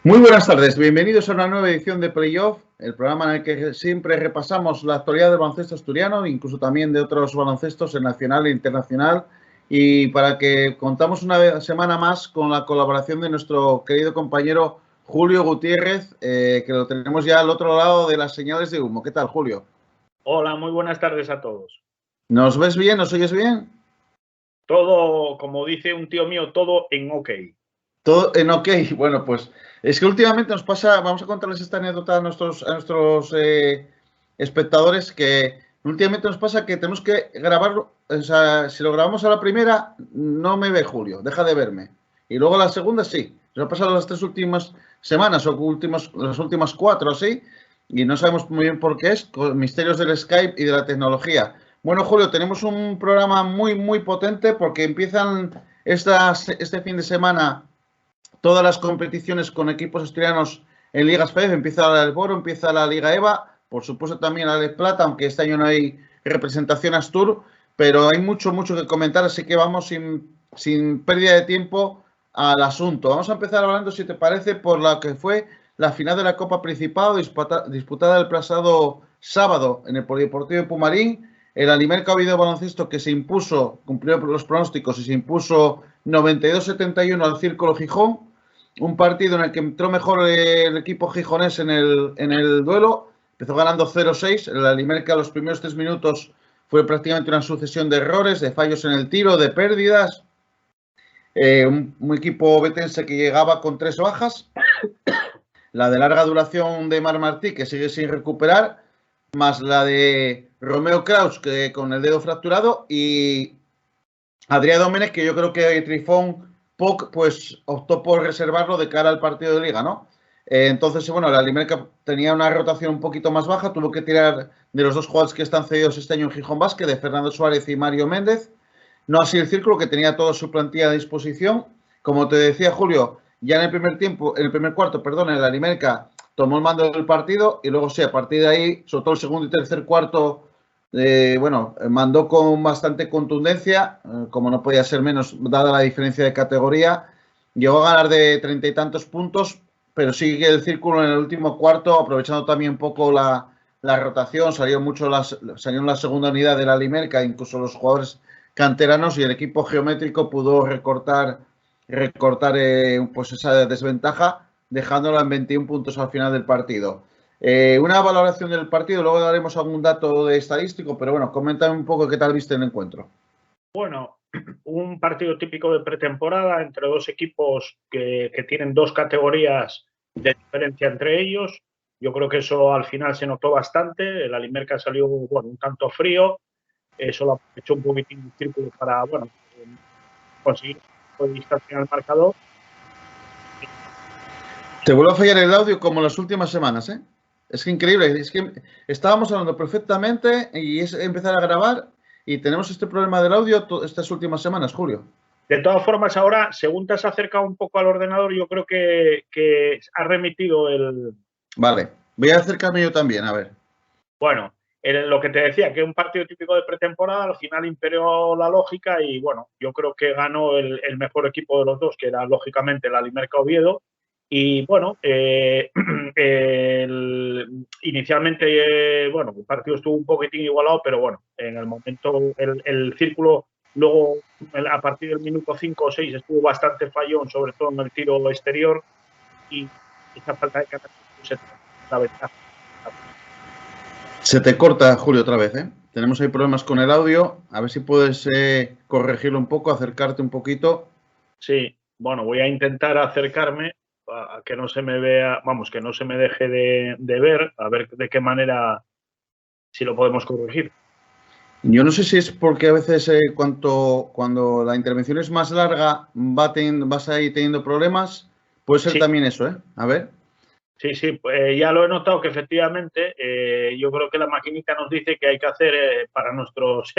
Muy buenas tardes, bienvenidos a una nueva edición de Playoff, el programa en el que siempre repasamos la actualidad del baloncesto asturiano, incluso también de otros baloncestos en nacional e internacional, y para que contamos una semana más con la colaboración de nuestro querido compañero Julio Gutiérrez, que lo tenemos ya al otro lado de las señales de humo. ¿Qué tal, Julio? Hola, muy buenas tardes a todos. ¿Nos ves bien? ¿Nos oyes bien? Todo, como dice un tío mío, todo en OK. Todo en OK. Bueno, pues es que últimamente nos pasa, vamos a contarles esta anécdota a nuestros espectadores, que últimamente nos pasa que tenemos que grabarlo, o sea, si lo grabamos a la primera, no me ve Julio, deja de verme. Y luego a la segunda, sí. Nos ha pasado las 3 últimas semanas o las últimas 4, así, y no sabemos muy bien por qué es, con misterios del Skype y de la tecnología. Bueno, Julio, tenemos un programa muy potente porque empiezan este fin de semana todas las competiciones con equipos asturianos en ligas FEF. Empieza la del Boro, empieza la Liga EVA, por supuesto también la de Plata, aunque este año no hay representación Astur, pero hay mucho que comentar, así que vamos sin pérdida de tiempo al asunto. Vamos a empezar hablando, si te parece, por la que fue la final de la Copa Principado disputada el pasado sábado en el Polideportivo de Pumarín. El Alimerca Oviedo Baloncesto, que se impuso, cumplió los pronósticos y se impuso 92-71 al Círculo Gijón. Un partido en el que entró mejor el equipo gijonés en el duelo. Empezó ganando 0-6. El Alimerca los primeros 3 minutos fue prácticamente una sucesión de errores, de fallos en el tiro, de pérdidas. Un equipo betense que llegaba con 3 bajas. La de larga duración de Mar Martí, que sigue sin recuperar, más la de Romeo Kraus, que con el dedo fracturado, y Adrià Domènech, que yo creo que Trifón Poc pues optó por reservarlo de cara al partido de Liga, ¿no? Entonces, bueno, la Alimerca tenía una rotación un poquito más baja, tuvo que tirar de los dos jugadores que están cedidos este año en Gijón Basket, de Fernando Suárez y Mario Méndez. No así el Círculo, que tenía toda su plantilla a disposición. Como te decía Julio, ya en el primer cuarto, perdón, el Alimerca tomó el mando del partido y luego sí, a partir de ahí, sobre todo el segundo y tercer cuarto, mandó con bastante contundencia, como no podía ser menos, dada la diferencia de categoría. Llegó a ganar de 30 y tantos puntos, pero sigue el Círculo en el último cuarto, aprovechando también un poco la rotación. Salió la segunda unidad de la Alimerca, incluso los jugadores canteranos, y el equipo geométrico pudo recortar pues esa desventaja, dejándola en 21 puntos al final del partido. Una valoración del partido, luego daremos algún dato de estadístico, pero bueno, coméntame un poco qué tal viste el encuentro. Bueno, un partido típico de pretemporada entre dos equipos que tienen dos categorías de diferencia entre ellos. Yo creo que eso al final se notó bastante. El Alimerca salió, un tanto frío. Eso lo aprovechó un poquitín el Círculo para, conseguir un poco de distancia en el marcador. Te vuelvo a fallar el audio como las últimas semanas, ¿eh? Es que increíble, es que estábamos hablando perfectamente y es empezar a grabar y tenemos este problema del audio estas últimas semanas, Julio. De todas formas, ahora, según te has acercado un poco al ordenador, yo creo que has remitido el... Vale, voy a acercarme yo también, a ver. Bueno, lo que te decía, que un partido típico de pretemporada, al final imperó la lógica y, yo creo que ganó el mejor equipo de los dos, que era, lógicamente, el Alimerca Oviedo. Y, inicialmente, el partido estuvo un poquitín igualado, pero, en el momento, el Círculo, luego, a partir del minuto 5 o 6, estuvo bastante fallón, sobre todo en el tiro exterior, y esa falta de carácter se la ventaja. Se te corta, Julio, otra vez, ¿eh? Tenemos ahí problemas con el audio. A ver si puedes corregirlo un poco, acercarte un poquito. Sí, voy a intentar acercarme a que no se me vea, que no se me deje de ver, a ver de qué manera, si lo podemos corregir. Yo no sé si es porque a veces cuando la intervención es más larga vas a ir teniendo problemas. Puede ser también eso, ¿eh? A ver. Sí, pues, ya lo he notado que efectivamente yo creo que la maquinita nos dice que hay que hacer para nuestros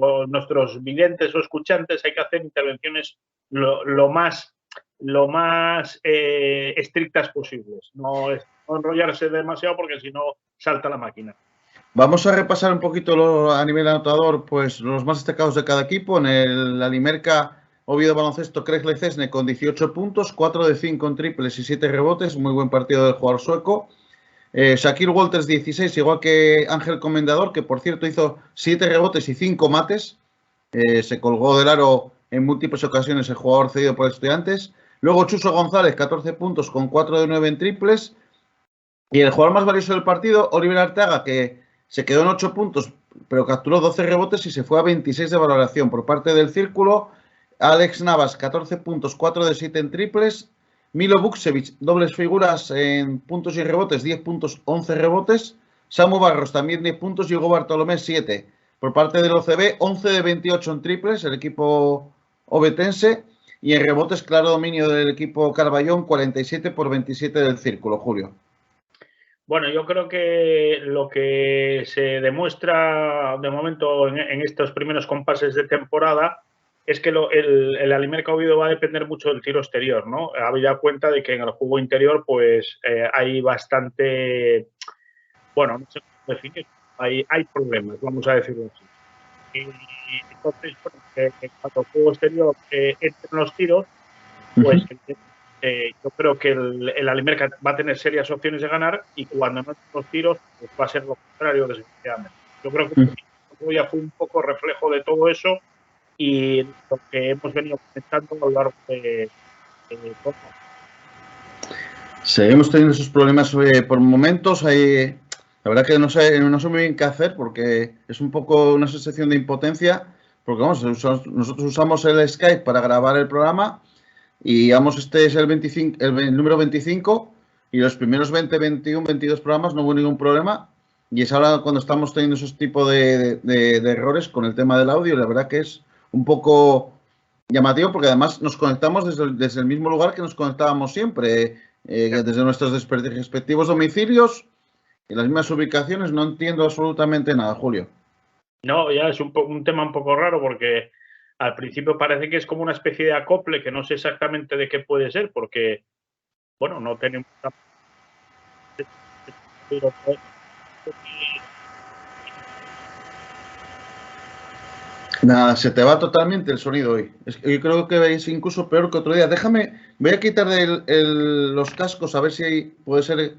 o nuestros videntes o escuchantes, hay que hacer intervenciones lo más estrictas posibles. No enrollarse demasiado porque si no salta la máquina. Vamos a repasar un poquito a nivel anotador, pues los más destacados de cada equipo. En el Alimerca, Oviedo Baloncesto, Craig Lecesne con 18 puntos, 4 de 5 en triples y 7 rebotes. Muy buen partido del jugador sueco. Shaquille Walters 16, igual que Ángel Comendador, que por cierto hizo 7 rebotes y 5 mates. Se colgó del aro en múltiples ocasiones el jugador cedido por Estudiantes. Luego Chuso González, 14 puntos con 4 de 9 en triples. Y el jugador más valioso del partido, Oliver Arteaga, que se quedó en 8 puntos, pero capturó 12 rebotes y se fue a 26 de valoración. Por parte del círculo, Alex Navas, 14 puntos, 4 de 7 en triples. Milo Vukcevic, dobles figuras en puntos y rebotes, 10 puntos, 11 rebotes. Samu Barros, también 10 puntos, y Hugo Bartolomé, 7. Por parte del OCB, 11 de 28 en triples, el equipo obetense. Y en rebotes, claro dominio del equipo Carballón, 47 por 27 del círculo, Julio. Bueno, yo creo que lo que se demuestra de momento en estos primeros compases de temporada es que el Alimerca Oviedo va a depender mucho del tiro exterior, ¿no? Habida cuenta de que en el juego interior pues hay bastante, bueno, no sé cómo definir, hay problemas, vamos a decirlo así. Y entonces, bueno, cuando el juego exterior entren los tiros, pues yo creo que el Alimerca va a tener serias opciones de ganar, y cuando no entren los tiros, pues va a ser lo contrario, desgraciadamente. Yo creo que ya fue un poco reflejo de todo eso y lo que hemos venido comentando a lo largo de todo. Seguimos teniendo esos problemas por momentos. La verdad que no sé muy bien qué hacer, porque es un poco una sensación de impotencia, porque vamos, nosotros usamos el Skype para grabar el programa y este es el número 25, y los primeros 20, 21, 22 programas no hubo ningún problema, y es ahora cuando estamos teniendo esos tipos de errores con el tema del audio. La verdad que es un poco llamativo, porque además nos conectamos desde el mismo lugar que nos conectábamos siempre, desde nuestros respectivos domicilios y las mismas ubicaciones. No entiendo absolutamente nada, Julio. No, ya es un tema un poco raro, porque al principio parece que es como una especie de acople que no sé exactamente de qué puede ser, porque, bueno, no tenemos... Nada, se te va totalmente el sonido hoy. Yo creo que es incluso peor que otro día. Voy a quitar los cascos, a ver si puede ser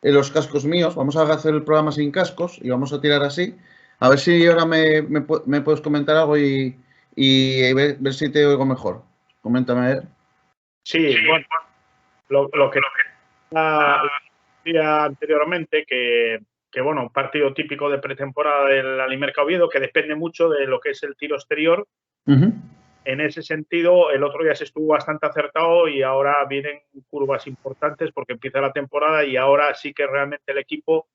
los cascos míos. Vamos a hacer el programa sin cascos y vamos a tirar así. A ver si ahora me puedes comentar algo y ver si te oigo mejor. Coméntame, a ver. Sí, bueno, lo que decía anteriormente, que bueno, un partido típico de pretemporada del Alimerca Oviedo, que depende mucho de lo que es el tiro exterior. En ese sentido, el otro día se estuvo bastante acertado y ahora vienen curvas importantes porque empieza la temporada, y ahora sí que realmente el equipo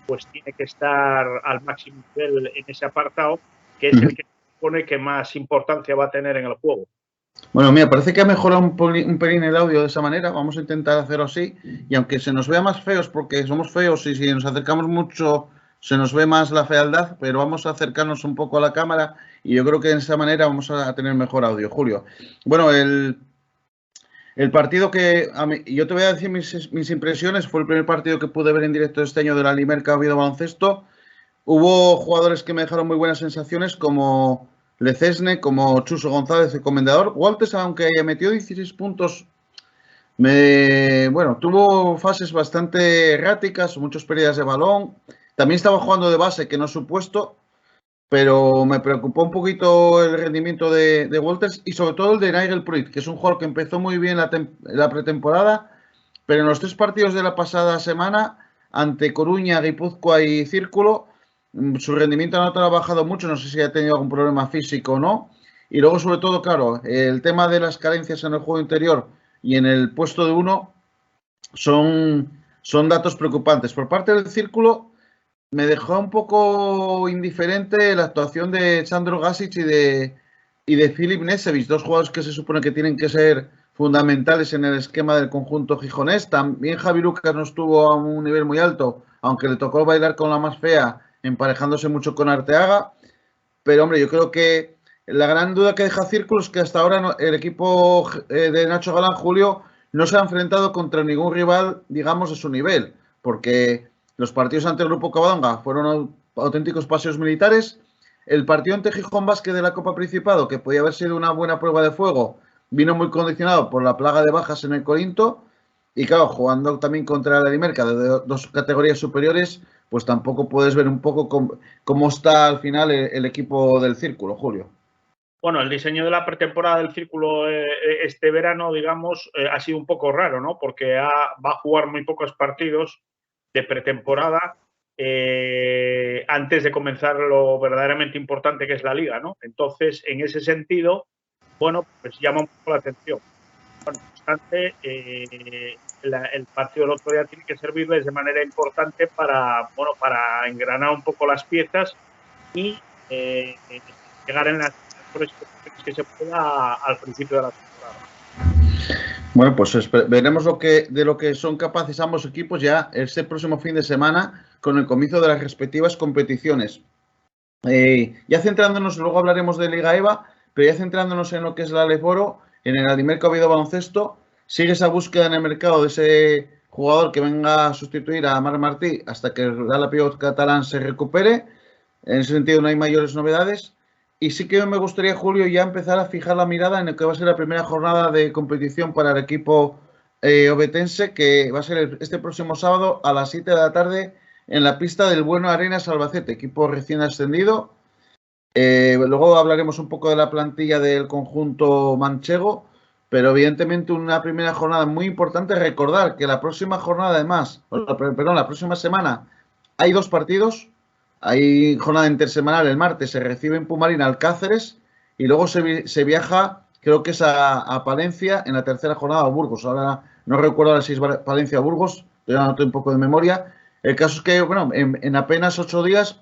pues tiene que estar al máximo nivel en ese apartado, que es el que supone que más importancia va a tener en el juego. Bueno, mira, parece que ha mejorado un pelín el audio de esa manera. Vamos a intentar hacerlo así. Y aunque se nos vea más feos, porque somos feos y si nos acercamos mucho se nos ve más la fealdad, pero vamos a acercarnos un poco a la cámara y yo creo que de esa manera vamos a tener mejor audio, Julio. Bueno, el partido yo te voy a decir mis impresiones. Fue el primer partido que pude ver en directo este año de la Alimerca Oviedo Baloncesto. Hubo jugadores que me dejaron muy buenas sensaciones, como Lecesne, como Chuso González, el Comendador. Walters, aunque metió 16 puntos, tuvo fases bastante erráticas, muchas pérdidas de balón. También estaba jugando de base, que no es su puesto, pero me preocupó un poquito el rendimiento de Walters, y sobre todo el de Nigel Pruitt, que es un jugador que empezó muy bien la pretemporada, pero en los 3 partidos de la pasada semana, ante Coruña, Guipúzcoa y Círculo, su rendimiento no ha bajado mucho. No sé si ha tenido algún problema físico o no. Y luego, sobre todo, claro, el tema de las carencias en el juego interior y en el puesto de 1 son datos preocupantes. Por parte del Círculo, me dejó un poco indiferente la actuación de Sandro Gasic y de Filip Nesevich, 2 jugadores que se supone que tienen que ser fundamentales en el esquema del conjunto gijonés. También Javi Lucas no estuvo a un nivel muy alto, aunque le tocó bailar con la más fea, emparejándose mucho con Arteaga. Pero, hombre, yo creo que la gran duda que deja Círculo es que hasta ahora el equipo de Nacho Galán, Julio, no se ha enfrentado contra ningún rival, digamos, de su nivel, porque los partidos ante el Grupo Covadonga fueron auténticos paseos militares. el partido ante Gijón Basket de la Copa Principado, que podía haber sido una buena prueba de fuego, vino muy condicionado por la plaga de bajas en el Corinto. Y claro, jugando también contra el Alimerca de dos categorías superiores, pues tampoco puedes ver un poco cómo está al final el equipo del Círculo, Julio. Bueno, el diseño de la pretemporada del Círculo este verano, digamos, ha sido un poco raro, ¿no? Porque va a jugar muy pocos partidos de pretemporada antes de comenzar lo verdaderamente importante que es la Liga, ¿no? Entonces, en ese sentido, bueno, pues llama un poco la atención. Bueno, no obstante, el partido del otro día tiene que servirles de manera importante para engranar un poco las piezas y llegar en las mejores condiciones que se pueda al principio de la temporada. Bueno, pues veremos de lo que son capaces ambos equipos ya este próximo fin de semana con el comienzo de las respectivas competiciones. Ya centrándonos, luego hablaremos de Liga EVA, pero ya centrándonos en lo que es la Aleforo, en el Alimerca Oviedo Baloncesto, sigue esa búsqueda en el mercado de ese jugador que venga a sustituir a Marc Martí hasta que el ala pívot catalán se recupere. En ese sentido no hay mayores novedades. Y sí que me gustaría, Julio, ya empezar a fijar la mirada en lo que va a ser la primera jornada de competición para el equipo obetense, que va a ser este próximo sábado a las 7 de la tarde en la pista del Bueno Arenas Albacete, equipo recién ascendido. Luego hablaremos un poco de la plantilla del conjunto manchego, pero evidentemente una primera jornada muy importante. Recordar que la próxima jornada, además, la próxima semana hay 2 partidos. Hay jornada intersemanal, el martes se recibe en Pumarín al Cáceres y luego se viaja, creo que es a Palencia en la tercera jornada, a Burgos. Ahora no recuerdo si es Palencia o Burgos, ya noté un poco de memoria. El caso es que, bueno, en apenas 8 días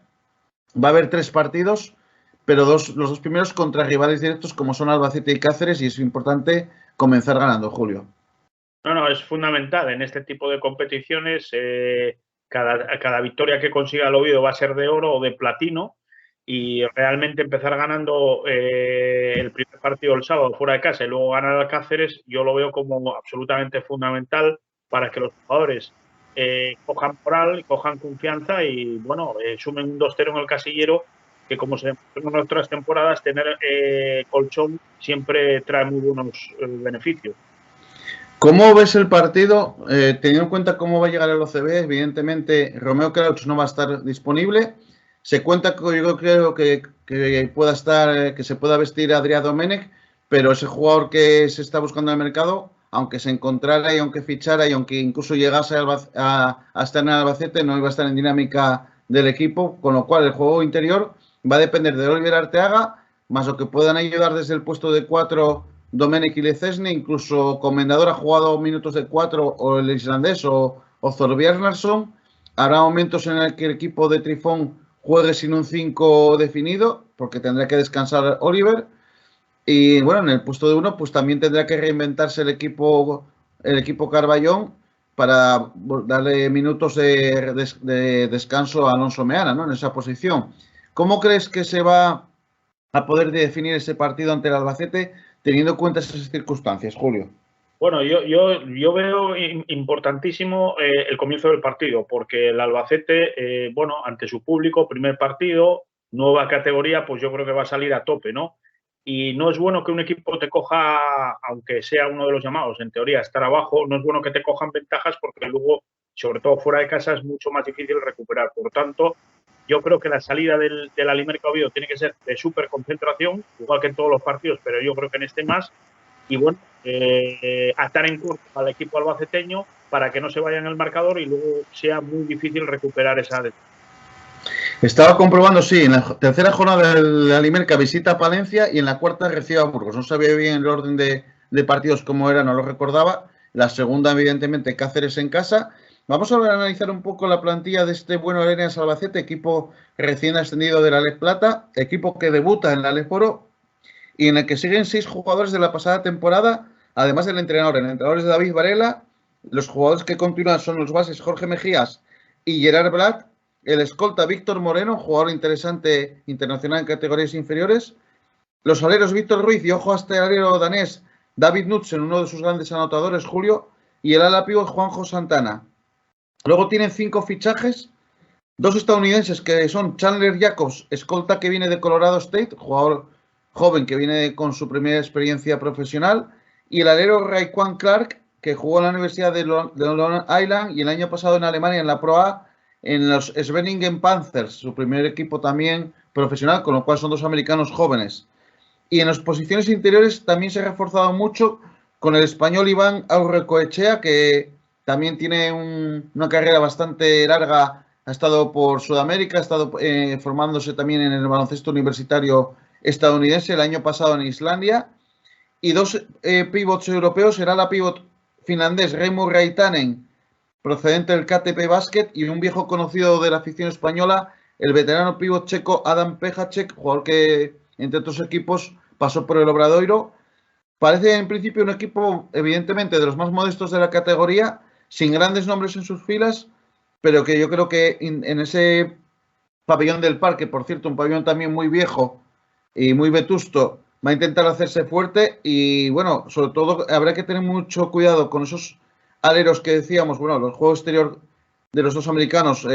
va a haber 3 partidos, pero los 2 primeros contra rivales directos como son Albacete y Cáceres, y es importante comenzar ganando, Julio. No, es fundamental en este tipo de competiciones. Cada victoria que consiga el Oviedo va a ser de oro o de platino, y realmente empezar ganando el primer partido el sábado fuera de casa y luego ganar al Cáceres, yo lo veo como absolutamente fundamental para que los jugadores cojan moral, cojan confianza y, bueno, sumen un 2-0 en el casillero, que como se demostró en otras temporadas, tener colchón siempre trae muy buenos beneficios. ¿Cómo ves el partido? Teniendo en cuenta cómo va a llegar el OCB, evidentemente Romeo Crouch no va a estar disponible. Se cuenta que yo creo que pueda estar, que se pueda vestir Adrià Domènech, pero ese jugador que se está buscando en el mercado, aunque se encontrara y aunque fichara y aunque incluso llegase a estar en Albacete, no iba a estar en dinámica del equipo, con lo cual el juego interior va a depender de Oliver Arteaga, más lo que puedan ayudar desde el puesto de 4 Domènech y Lecesne, incluso Comendador ha jugado minutos de 4, o el islandés o Thorbjarnarson. Habrá momentos en el que el equipo de Trifón juegue sin un 5 definido, porque tendrá que descansar Oliver. Y bueno, en el puesto de 1, pues también tendrá que reinventarse el equipo Carballón para darle minutos de descanso a Alonso Meana, ¿no? En esa posición. ¿Cómo crees que se va a poder definir ese partido ante el Albacete, teniendo en cuenta esas circunstancias, Julio? Bueno, yo veo importantísimo el comienzo del partido, porque el Albacete, ante su público, primer partido, nueva categoría, pues yo creo que va a salir a tope, ¿no? Y no es bueno que un equipo te coja, aunque sea uno de los llamados, en teoría, estar abajo, no es bueno que te cojan ventajas, porque luego, sobre todo fuera de casa, es mucho más difícil recuperar. Por tanto, yo creo que la salida del Alimerca Oviedo tiene que ser de súper concentración, igual que en todos los partidos, pero yo creo que en este más. Y bueno, atar en curso al equipo albaceteño para que no se vaya en el marcador y luego sea muy difícil recuperar esa. Estaba comprobando, sí, en la tercera jornada del Alimerca visita a Palencia y en la cuarta recibe a Burgos. No sabía bien el orden de partidos cómo era, no lo recordaba. La segunda, evidentemente, Cáceres en casa. Vamos a analizar un poco la plantilla de este Bueno Arenas Albacete, equipo recién ascendido de la Lez Plata, equipo que debuta en la Aleforo y en el que siguen 6 jugadores de la pasada temporada, además del entrenador. El entrenador es David Varela. Los jugadores que continúan son los bases Jorge Mejías y Gerard Blatt. El escolta Víctor Moreno, jugador interesante internacional en categorías inferiores. Los aleros Víctor Ruiz y ojo a este alero danés David Knudsen, uno de sus grandes anotadores, Julio. Y el ala pívot Juanjo Santana. Luego tienen 5 fichajes dos estadounidenses que son Chandler Jacobs, escolta que viene de Colorado State, jugador joven que viene con su primera experiencia profesional, y el alero Raekwon Clark, que jugó en la Universidad de Long Island y el año pasado en Alemania en la Pro A en los Scheveningen Panthers, su primer equipo también profesional, con lo cual son dos americanos jóvenes. Y en las posiciones interiores también se ha reforzado mucho con el español Iván Aurrecoechea, que también tiene una carrera bastante larga, ha estado por Sudamérica, ha estado formándose también en el baloncesto universitario estadounidense el año pasado en Islandia. Y dos pivots europeos, será la pivot finlandés Reimo Raitanen, procedente del KTP Basket, y un viejo conocido de la afición española, el veterano pívot checo Adam Pehacek, jugador que, entre otros equipos, pasó por el Obradoiro. Parece en principio un equipo, evidentemente, de los más modestos de la categoría, sin grandes nombres en sus filas, pero que yo creo que en ese pabellón del Parque, por cierto, un pabellón también muy viejo y muy vetusto, va a intentar hacerse fuerte y, bueno, sobre todo habrá que tener mucho cuidado con esos aleros que decíamos, bueno, los juegos exterior de los dos americanos,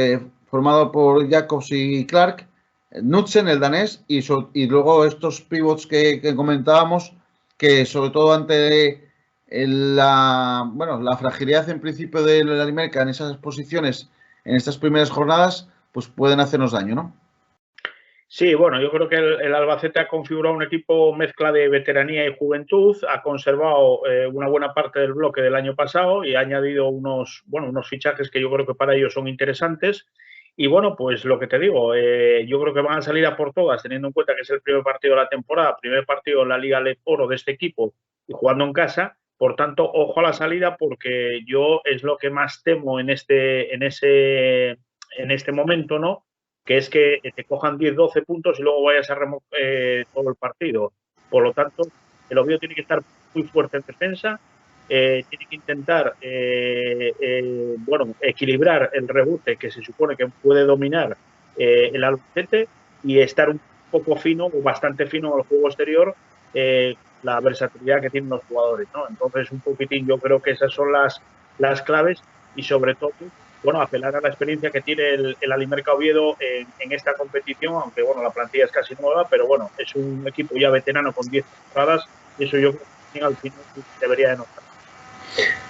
formado por Jacobs y Clark, Knudsen, el danés, y luego estos pivots que comentábamos, que sobre todo ante la fragilidad en principio de la América en esas posiciones, en estas primeras jornadas, pues pueden hacernos daño, ¿no? Sí, bueno, yo creo que el Albacete ha configurado un equipo mezcla de veteranía y juventud, ha conservado una buena parte del bloque del año pasado y ha añadido unos fichajes que yo creo que para ellos son interesantes. Y bueno, pues lo que te digo, yo creo que van a salir a por todas, teniendo en cuenta que es el primer partido de la temporada, primer partido en la Liga de Oro de este equipo y jugando en casa. Por tanto, ojo a la salida, porque yo es lo que más temo en este momento, ¿no? Que es que te cojan 10, 12 puntos y luego vayas a todo el partido. Por lo tanto, el Oviedo tiene que estar muy fuerte en defensa, tiene que intentar equilibrar el rebote que se supone que puede dominar el Albacete y estar un poco fino o bastante fino en el juego exterior, la versatilidad que tienen los jugadores, ¿no? Entonces, un poquitín yo creo que esas son las claves y sobre todo, bueno, apelar a la experiencia que tiene el Alimerca Oviedo en esta competición, aunque, bueno, la plantilla es casi nueva, pero, bueno, es un equipo ya veterano con 10 temporadas y eso yo creo que al final debería de notar.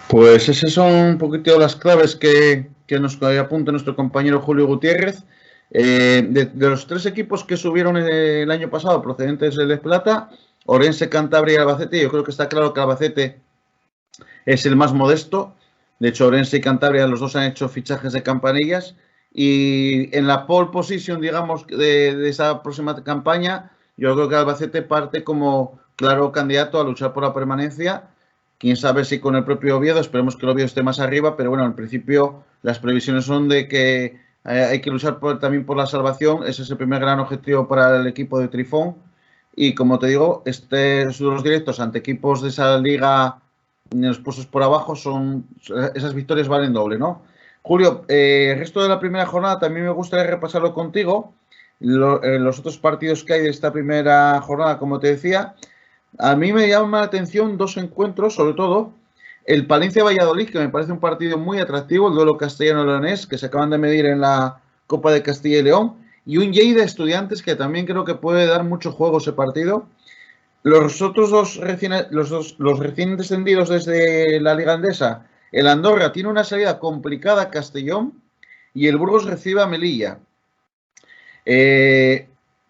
Pues esas son un poquito las claves que nos apunta nuestro compañero Julio Gutiérrez. De los tres equipos que subieron el año pasado procedentes de Plata, Orense, Cantabria y Albacete, yo creo que está claro que Albacete es el más modesto. De hecho, Orense y Cantabria los dos han hecho fichajes de campanillas. Y en la pole position, digamos, de esa próxima campaña, yo creo que Albacete parte como claro candidato a luchar por la permanencia. Quién sabe si con el propio Oviedo, esperemos que el Oviedo esté más arriba, pero bueno, en principio las previsiones son de que hay que luchar también por la salvación. Ese es el primer gran objetivo para el equipo de Trifón. Y como te digo, estos duelos directos ante equipos de esa liga en los puestos por abajo, esas victorias valen doble, ¿no? Julio, el resto de la primera jornada también me gustaría repasarlo contigo. Los otros partidos que hay de esta primera jornada, como te decía, a mí me llama la atención dos encuentros, sobre todo el Palencia-Valladolid, que me parece un partido muy atractivo, el duelo castellano-leonés, que se acaban de medir en la Copa de Castilla y León, y un Lleida Estudiantes, que también creo que puede dar mucho juego ese partido. Los otros dos los recién descendidos desde la Liga Andesa, el Andorra tiene una salida complicada a Castellón y el Burgos recibe a Melilla.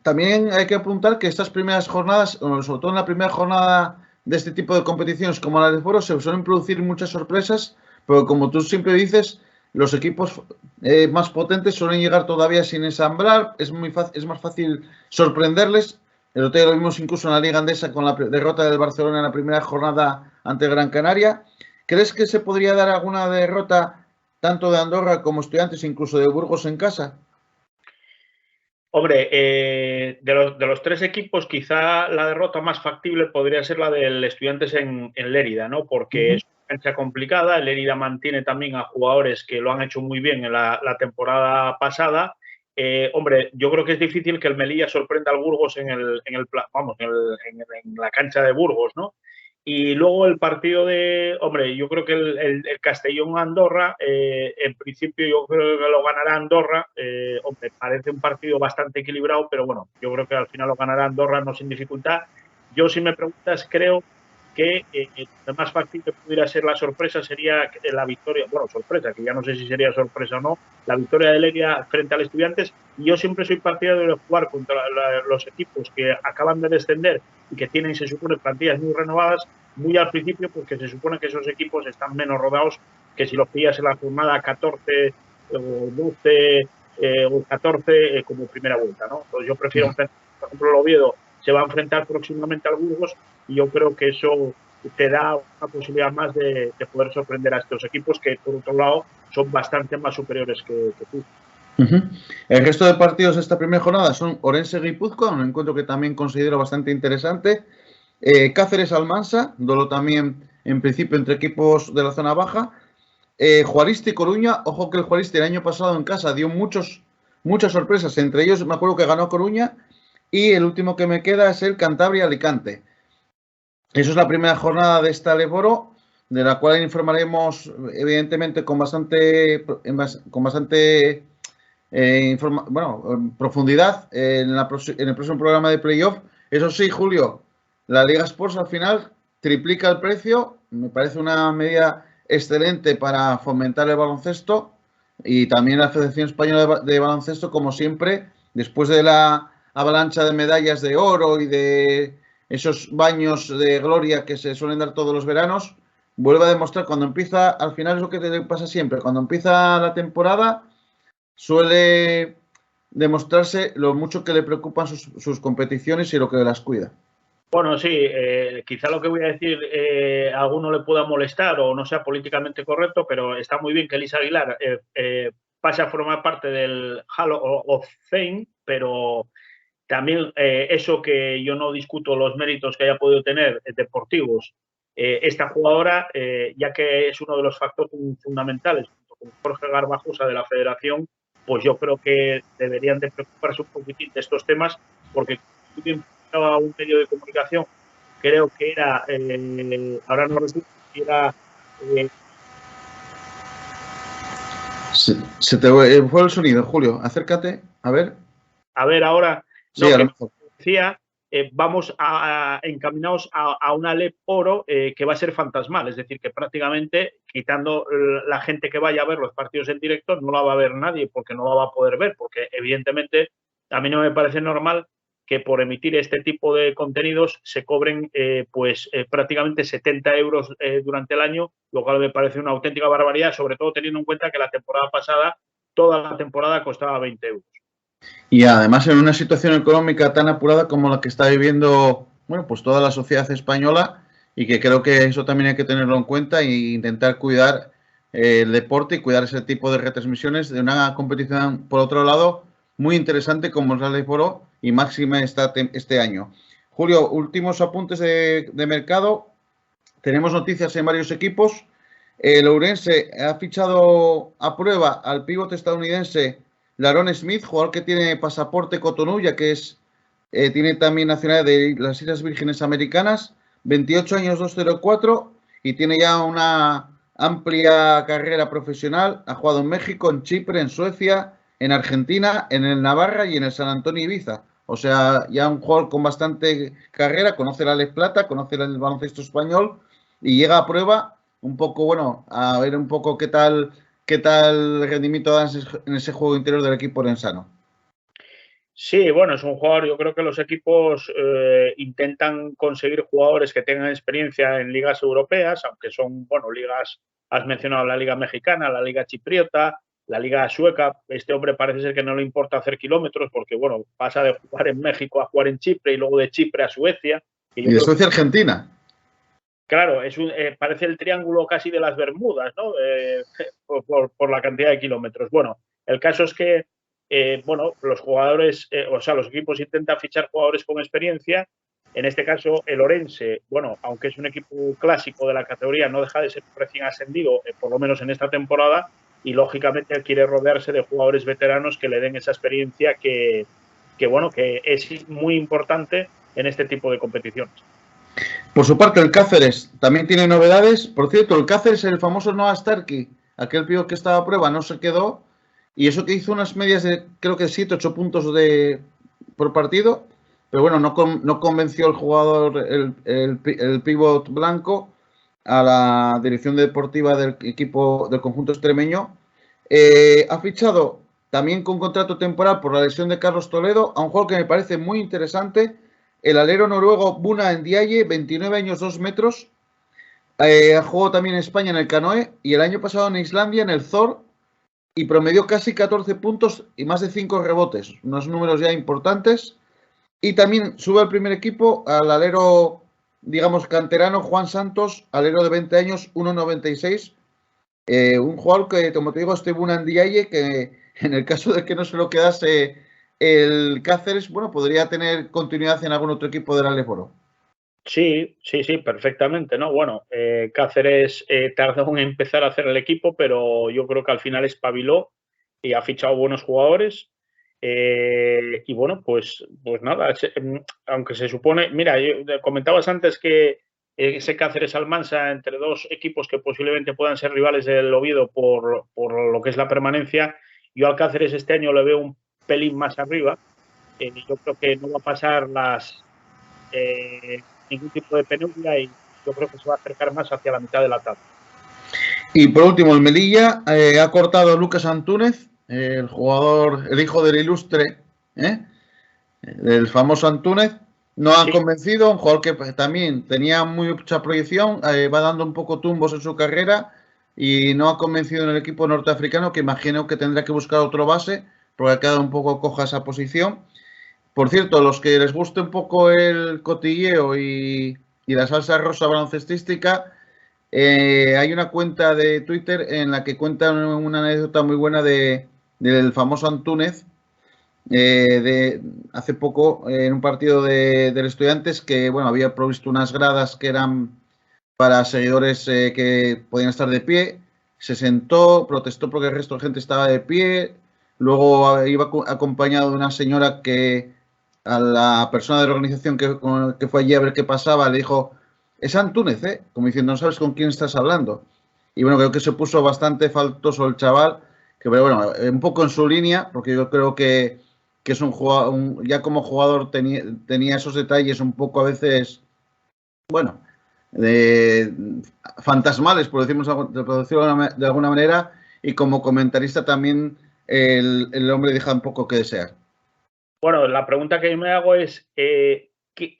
También hay que apuntar que estas primeras jornadas, sobre todo en la primera jornada de este tipo de competiciones como la de foro, se suelen producir muchas sorpresas, pero como tú siempre dices, los equipos más potentes suelen llegar todavía sin ensamblar, es más fácil sorprenderles. El otro día lo vimos incluso en la Liga Andesa con la derrota del Barcelona en la primera jornada ante Gran Canaria. ¿Crees que se podría dar alguna derrota tanto de Andorra como Estudiantes, incluso de Burgos en casa? Hombre, de los tres equipos, quizá la derrota más factible podría ser la del Estudiantes en Lérida, ¿no? Porque es una cancha complicada. El Lérida mantiene también a jugadores que lo han hecho muy bien en la temporada pasada. Hombre, yo creo que es difícil que el Melilla sorprenda al Burgos en la cancha de Burgos, ¿no? Y luego el partido de, hombre, yo creo que el Castellón-Andorra, en principio yo creo que lo ganará Andorra. Hombre, parece un partido bastante equilibrado, pero bueno, yo creo que al final lo ganará Andorra, no sin dificultad. Yo, si me preguntas, creo que lo más fácil que pudiera ser la sorpresa sería la victoria, bueno, sorpresa, que ya no sé si sería sorpresa o no, la victoria de Legia frente al Estudiantes. Y yo siempre soy partidario de jugar contra los equipos que acaban de descender y que tienen, se supone, plantillas muy renovadas, muy al principio, porque se supone que esos equipos están menos rodados que si los pillas en la jornada 14 o 12 o 14 como primera vuelta, ¿no? Entonces yo prefiero enfrentar, por ejemplo, el Oviedo se va a enfrentar próximamente al Burgos y yo creo que eso te da una posibilidad más de poder sorprender a estos equipos que, por otro lado, son bastante más superiores que tú. El resto de partidos de esta primera jornada son Orense-Guipúzcoa, un encuentro que también considero bastante interesante. Cáceres-Almansa, duelo también en principio entre equipos de la zona baja. Juaristi Coruña, ojo que el Juaristi el año pasado en casa dio muchas sorpresas, entre ellos me acuerdo que ganó Coruña, y el último que me queda es el Cantabria-Alicante. Eso es la primera jornada de esta Leboro, de la cual informaremos evidentemente con bastante profundidad en el próximo programa de playoff. Eso sí, Julio, la Liga Sports al final triplica el precio, me parece una medida excelente para fomentar el baloncesto, y también la Federación Española de Baloncesto, como siempre, después de la avalancha de medallas de oro y de esos baños de gloria que se suelen dar todos los veranos, vuelve a demostrar cuando empieza, al final es lo que te pasa siempre, cuando empieza la temporada suele demostrarse lo mucho que le preocupan sus competiciones y lo que las cuida. Bueno, sí, quizá lo que voy a decir a alguno le pueda molestar o no sea políticamente correcto, pero está muy bien que Elisa Aguilar pase a formar parte del Hall of Fame, pero también eso que yo no discuto los méritos que haya podido tener deportivos esta jugadora, ya que es uno de los factores fundamentales, junto con Jorge Garbajosa de la Federación, pues yo creo que deberían de preocuparse un poquitín de estos temas, porque a un medio de comunicación, creo que era, ahora no recuerdo si era... Se te fue el sonido, Julio, acércate, a ver. A ver, ahora, sí, no, que decía, vamos encaminados a una LEP Oro que va a ser fantasmal, es decir, que prácticamente quitando la gente que vaya a ver los partidos en directo, no la va a ver nadie porque no la va a poder ver, porque evidentemente a mí no me parece normal que por emitir este tipo de contenidos se cobren prácticamente 70 euros durante el año, lo cual me parece una auténtica barbaridad, sobre todo teniendo en cuenta que la temporada pasada, toda la temporada costaba 20 euros. Y además en una situación económica tan apurada como la que está viviendo, bueno, pues toda la sociedad española, y que creo que eso también hay que tenerlo en cuenta e intentar cuidar el deporte y cuidar ese tipo de retransmisiones de una competición, por otro lado, muy interesante como es la Ley Oro y máxima este año. Julio, últimos apuntes de mercado. Tenemos noticias en varios equipos. El Ourense ha fichado a prueba al pivote estadounidense Laron Smith, jugador que tiene pasaporte Cotonú, ya que tiene también nacionalidad de las Islas Vírgenes Americanas, 28 años, 204, y tiene ya una amplia carrera profesional. Ha jugado en México, en Chipre, en Suecia, en Argentina, en el Navarra y en el San Antonio Ibiza. O sea, ya un jugador con bastante carrera, conoce la Les Plata, conoce el baloncesto español y llega a prueba un poco, bueno, a ver un poco qué tal el rendimiento da en ese juego interior del equipo orensano. Sí, bueno, es un jugador, yo creo que los equipos intentan conseguir jugadores que tengan experiencia en ligas europeas, aunque son, bueno, ligas, has mencionado la liga mexicana, la liga chipriota, la liga sueca. Este hombre parece ser que no le importa hacer kilómetros porque, bueno, pasa de jugar en México a jugar en Chipre y luego de Chipre a Suecia. Y de Suecia a Argentina. Claro, parece el triángulo casi de las Bermudas, ¿no? Por la cantidad de kilómetros. Bueno, el caso es que, bueno, los jugadores, los equipos intentan fichar jugadores con experiencia. En este caso, el Orense, bueno, aunque es un equipo clásico de la categoría, no deja de ser recién ascendido, por lo menos en esta temporada, y lógicamente quiere rodearse de jugadores veteranos que le den esa experiencia que bueno, que es muy importante en este tipo de competiciones. Por su parte, el Cáceres también tiene novedades. Por cierto, el Cáceres, el famoso Noah Starkey, aquel pivo que estaba a prueba, no se quedó. Y eso que hizo unas medias de, creo que 7-8 puntos por partido. Pero bueno, no convenció el jugador, el pívot blanco, a la dirección deportiva del equipo del conjunto extremeño. Ha fichado también con contrato temporal por la lesión de Carlos Toledo a un jugador que me parece muy interesante, el alero noruego Buna Ndiaye, 29 años, 2 metros. Jugó también en España en el Canoe y el año pasado en Islandia en el Thor y promedió casi 14 puntos y más de 5 rebotes, unos números ya importantes. Y también sube al primer equipo al alero, digamos, canterano Juan Santos, alero de 20 años, 1,96. Un jugador que, como te digo, este Buna Ndiaye, que en el caso de que no se lo quedase el Cáceres, bueno, podría tener continuidad en algún otro equipo del Aleforo. Sí, sí, sí, perfectamente, ¿no? Bueno, Cáceres tardó en empezar a hacer el equipo, pero yo creo que al final espabiló y ha fichado buenos jugadores. Y bueno, pues nada, aunque se supone, mira, comentabas antes que ese Cáceres-Almansa entre dos equipos que posiblemente puedan ser rivales del Oviedo por lo que es la permanencia, yo al Cáceres este año le veo un pelín más arriba. Yo creo que no va a pasar ningún tipo de penumbra y yo creo que se va a acercar más hacia la mitad de la tabla. Y por último, el Melilla ha cortado a Lucas Antúnez, el jugador, el hijo del ilustre, del famoso Antúnez. No ha convencido, un jugador que también tenía mucha proyección, va dando un poco tumbos en su carrera y no ha convencido en el equipo norteafricano, que imagino que tendrá que buscar otro base, porque ha quedado un poco coja esa posición. Por cierto, a los que les guste un poco el cotilleo y la salsa rosa baloncestística, hay una cuenta de Twitter en la que cuentan una anécdota muy buena del famoso Antúnez, de hace poco en un partido del Estudiantes que bueno, había provisto unas gradas que eran para seguidores que podían estar de pie, se sentó, protestó porque el resto de gente estaba de pie, luego iba acompañado de una señora que a la persona de la organización que fue allí a ver qué pasaba le dijo, es Antúnez, como diciendo, no sabes con quién estás hablando. Y bueno, creo que se puso bastante faltoso el chaval, que pero bueno, un poco en su línea, porque yo creo que es un jugador, ya como jugador tenía esos detalles un poco a veces, bueno, fantasmales, por decirlo de alguna manera, y como comentarista también el hombre deja un poco que desear. Bueno, la pregunta que yo me hago es, ¿qué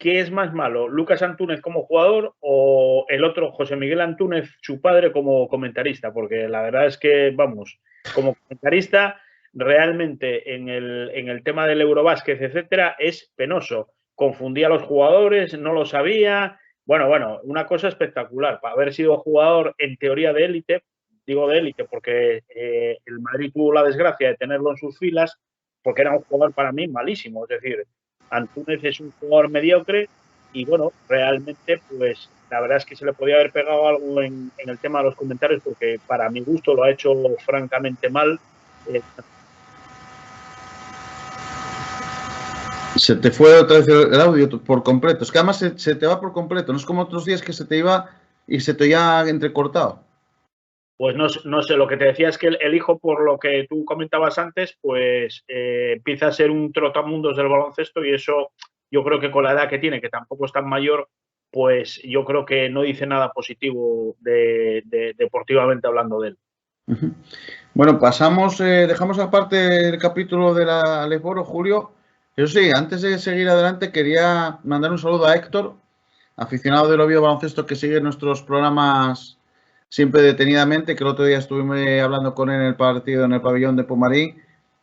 es más malo? ¿Lucas Antúnez como jugador o el otro, José Miguel Antúnez, su padre, como comentarista? Porque la verdad es que, vamos, como comentarista, realmente en el tema del Eurobásquet, etcétera, es penoso. Confundía a los jugadores, no lo sabía. Bueno, una cosa espectacular. Para haber sido jugador en teoría de élite, digo de élite porque el Madrid tuvo la desgracia de tenerlo en sus filas, porque era un jugador para mí malísimo. Es decir, Antúnez es un jugador mediocre y bueno, realmente pues la verdad es que se le podía haber pegado algo en el tema de los comentarios porque para mi gusto lo ha hecho francamente mal. Se te fue otra vez el audio por completo. Es que además se te va por completo. No es como otros días que se te iba y se te oía entrecortado. Pues no sé, lo que te decía es que el hijo, por lo que tú comentabas antes, pues empieza a ser un trotamundos del baloncesto y eso yo creo que con la edad que tiene, que tampoco es tan mayor, pues yo creo que no dice nada positivo deportivamente hablando de él. Bueno, dejamos aparte el capítulo de la Aleforo, Julio. Eso sí, antes de seguir adelante quería mandar un saludo a Héctor, aficionado del Oviedo Baloncesto que sigue nuestros programas siempre detenidamente, que el otro día estuvimos hablando con él en el partido en el pabellón de Pomarí.